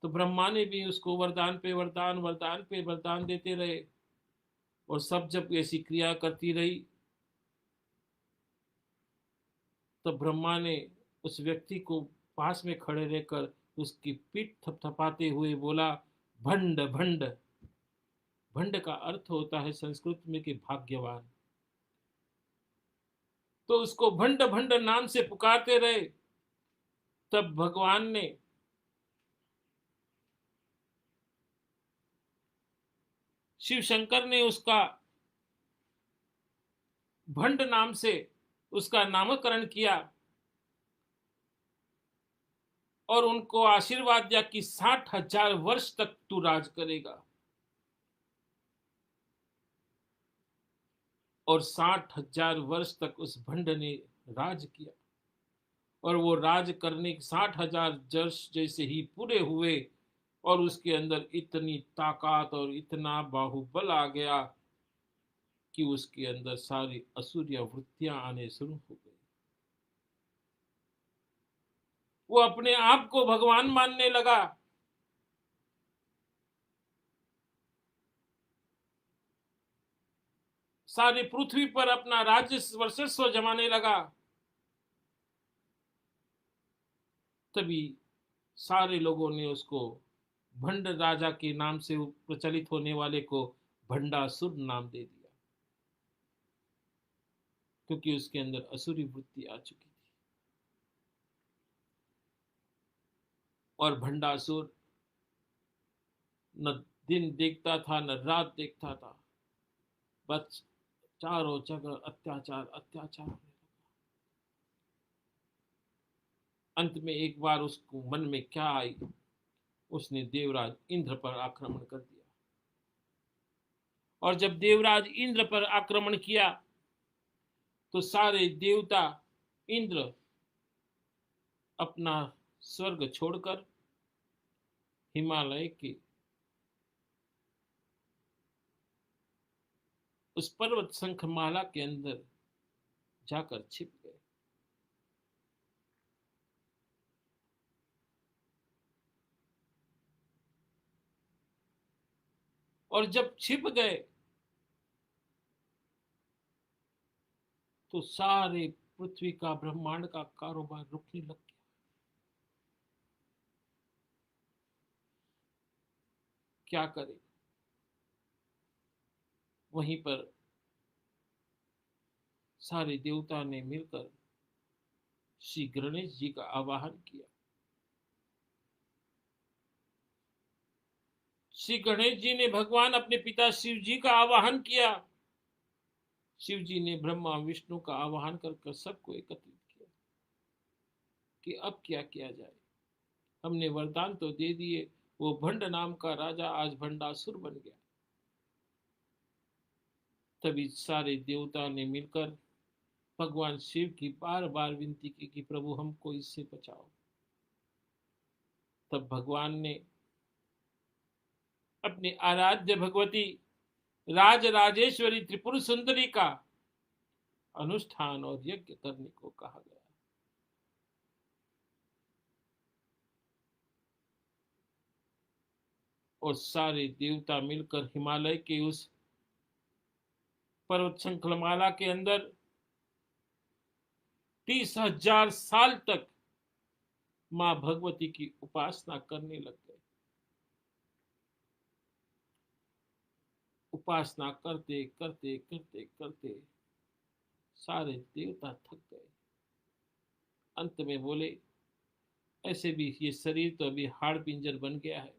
तो ब्रह्मा ने भी उसको वरदान पे वरदान, वरदान पे वरदान देते रहे। और सब जब ऐसी क्रिया करती रही, तब ब्रह्मा ने उस व्यक्ति को पास में खड़े रहकर उसकी पीठ थपथपाते हुए बोला, भंड भंड। भंड का अर्थ होता है संस्कृत में कि भाग्यवान। तो उसको भंड भंड नाम से पुकारते रहे। तब भगवान ने शिव शंकर ने उसका भंड नाम से उसका नामकरण किया, और उनको आशीर्वाद दिया कि 60,000 वर्ष तक तू राज करेगा। और 60,000 वर्ष तक उस भंड ने राज किया। और वो राज करने 60,000 वर्ष जैसे ही पूरे हुए, और उसके अंदर इतनी ताकत और इतना बाहुबल आ गया कि उसके अंदर सारी असुरिया वृत्तियां आने शुरू हो गई। वो अपने आप को भगवान मानने लगा। सारी पृथ्वी पर अपना राज्य वर्चस्व जमाने लगा। तभी सारे लोगों ने उसको भंड राजा के नाम से प्रचलित होने वाले को भंडासुर नाम दे दिया, क्योंकि उसके अंदर असुरी वृत्ति आ चुकी थी। और भंडासुर न दिन देखता था न रात देखता था, बस चारों जगह अत्याचार अत्याचार। अंत में एक बार उसको मन में क्या आई, उसने देवराज इंद्र पर आक्रमण कर दिया। और जब देवराज इंद्र पर आक्रमण किया तो सारे देवता इंद्र अपना स्वर्ग छोड़कर हिमालय के उस पर्वत शंखमाला के अंदर जाकर छिप गए। और जब छिप गए तो सारे पृथ्वी का ब्रह्मांड का कारोबार रुकने लग गया। क्या करे। वहीं पर सारे देवता ने मिलकर श्री गणेश जी का आवाहन किया। श्री गणेश जी ने भगवान अपने पिता शिव जी का आवाहन किया। शिव जी ने ब्रह्मा विष्णु का आवाहन कर सबको एकत्रित किया कि अब क्या किया जाए। हमने वरदान तो दे दिए, वो भंड नाम का राजा आज भंडासुर बन गया। तभी सारे देवता ने मिलकर भगवान शिव की बार बार विनती की कि प्रभु हमको इससे बचाओ। तब भगवान ने अपनी आराध्य भगवती राज राजेश्वरी त्रिपुर सुंदरी का अनुष्ठान और यज्ञ करने को कहा गया। और सारे देवता मिलकर हिमालय के उस पर्वत श्रृंखलमाला के अंदर 30,000 साल तक मां भगवती की उपासना करने लग गए। उपासना करते करते करते करते सारे देवता थक गए। अंत में बोले, ऐसे भी ये शरीर तो अभी हाड़ पिंजर बन गया है,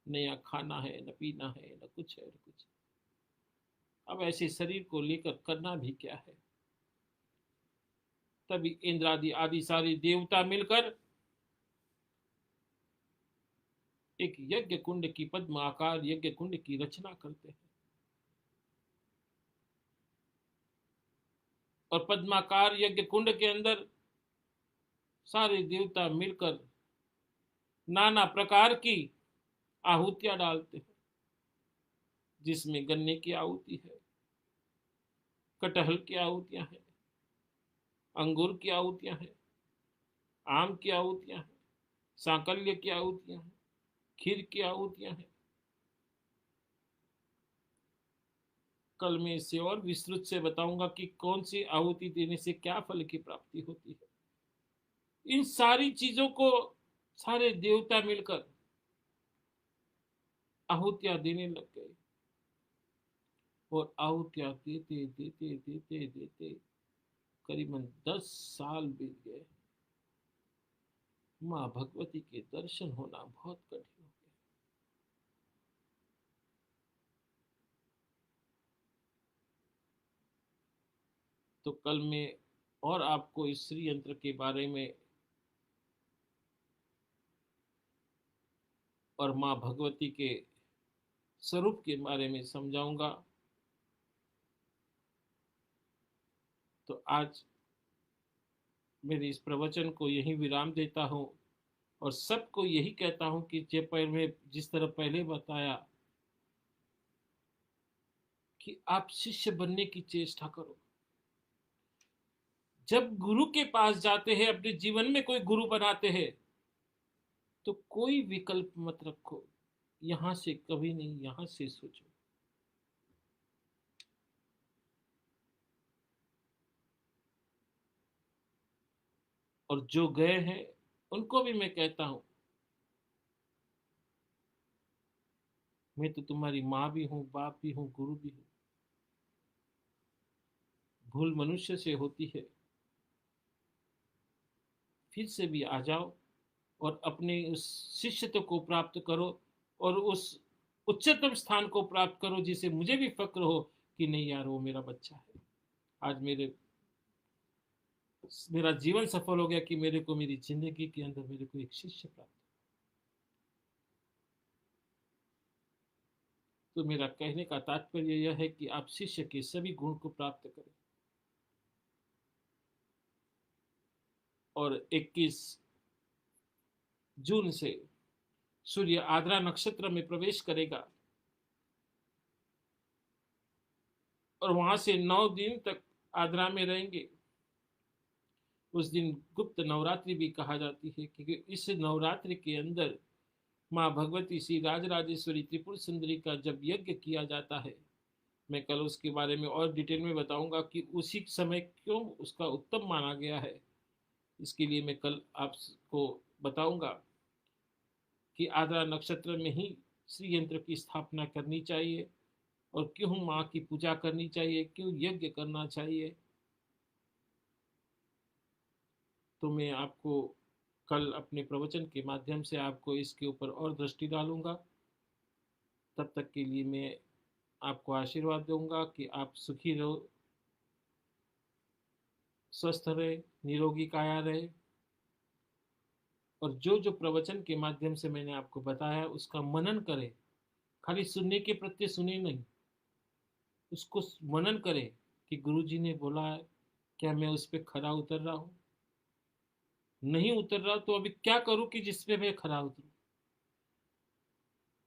नया खाना है, न पीना है, न कुछ है, न कुछ। अब ऐसे शरीर को लेकर करना भी क्या है। तभी इंद्रादि आदि सारे देवता मिलकर एक यज्ञ कुंड की पद्म आकार यज्ञ कुंड की रचना करते हैं। और पद्माकार यज्ञ कुंड के अंदर सारे देवता मिलकर नाना प्रकार की आहुतियां डालते हैं, जिसमें गन्ने की आहुति है, कटहल की आहुतियां हैं, अंगूर की आहुतियां हैं, आम की आहुतियां हैं, सांकल्य की आहुतियां हैं, खीर की आहुतियां हैं। कल मैं इसे और विस्तृत से बताऊंगा कि कौन सी आहुति देने से क्या फल की प्राप्ति होती है। इन सारी चीजों को सारे देवता मिलकर आहुतियां देने लग गए। और आहुतियां देते देते देते देते करीबन 10 साल बीत गए। मां भगवती के दर्शन होना बहुत कठिन हो गया। तो कल मैं और आपको इस श्री यंत्र के बारे में और मां भगवती के स्वरूप के बारे में समझाऊंगा। तो आज मेरे इस प्रवचन को यही विराम देता हूं और सबको यही कहता हूं कि जिस तरह पहले बताया कि आप शिष्य बनने की चेष्टा करो। जब गुरु के पास जाते हैं, अपने जीवन में कोई गुरु बनाते हैं, तो कोई विकल्प मत रखो, यहां से कभी नहीं, यहां से सोचो। और जो गए हैं उनको भी मैं कहता हूं, मैं तो तुम्हारी मां भी हूं, बाप भी हूं, गुरु भी हूं। भूल मनुष्य से होती है, फिर से भी आ जाओ और अपने उस शिष्यत्व को प्राप्त करो और उस उच्चतम स्थान को प्राप्त करो, जिसे मुझे भी फक्र हो कि नहीं यार, वो मेरा बच्चा है। आज मेरा जीवन सफल हो गया कि मेरे को मेरी जिंदगी के अंदर मेरे को एक शिष्य प्राप्त। तो मेरा कहने का तात्पर्य यह है कि आप शिष्य के सभी गुण को प्राप्त करें। और 21 जून से सूर्य आद्रा नक्षत्र में प्रवेश करेगा और वहां से 9 दिन तक आद्रा में रहेंगे। उस दिन गुप्त नवरात्रि भी कहा जाती है, क्योंकि इस नवरात्रि के अंदर माँ भगवती श्री राजराजेश्वरी त्रिपुर सुंदरी का जब यज्ञ किया जाता है, मैं कल उसके बारे में और डिटेल में बताऊंगा कि उसी समय क्यों उसका उत्तम माना गया है। इसके लिए मैं कल आपको बताऊंगा कि आद्रा नक्षत्र में ही श्री यंत्र की स्थापना करनी चाहिए और क्यों माँ की पूजा करनी चाहिए, क्यों यज्ञ करना चाहिए, तो मैं आपको कल अपने प्रवचन के माध्यम से आपको इसके ऊपर और दृष्टि डालूंगा। तब तक के लिए मैं आपको आशीर्वाद दूंगा कि आप सुखी रहो, स्वस्थ रहे, निरोगी काया रहे, और जो जो प्रवचन के माध्यम से मैंने आपको बताया उसका मनन करें। खाली सुनने के प्रत्यय सुने नहीं, उसको मनन करें कि गुरु जी ने बोला है, क्या मैं उस पर खरा उतर रहा हूँ? नहीं उतर रहा तो अभी क्या करूं कि जिसपे मैं खरा उतरूं?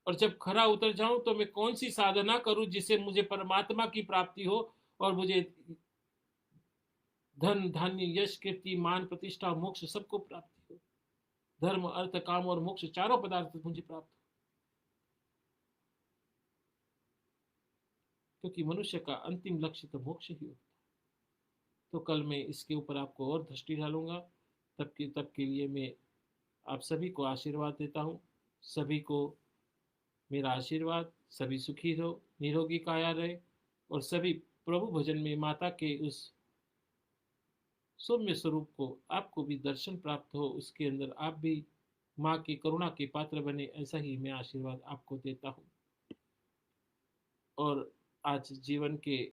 और जब खरा उतर जाऊं तो मैं कौन सी साधना करूं जिससे मुझे परमात्मा की प्राप्ति हो, और मुझे धन धान्य यश कीर्ति मान प्रतिष्ठा मोक्ष सबको प्राप्ति हो, धर्म अर्थ काम और मोक्ष चारों पदार्थ मुझे प्राप्त हो। क्योंकि मनुष्य का अंतिम लक्ष्य तो मोक्ष ही होता है। तो कल मैं इसके ऊपर आपको और दृष्टि डालूंगा। तब के लिए मैं आप सभी को आशीर्वाद देता हूँ। सभी को मेरा आशीर्वाद, सभी सुखी रहो, निरोगी काया रहे, और सभी प्रभु भजन में माता के उस सौम्य स्वरूप को आपको भी दर्शन प्राप्त हो, उसके अंदर आप भी माँ की करुणा के पात्र बने, ऐसा ही मैं आशीर्वाद आपको देता हूँ। और आज जीवन के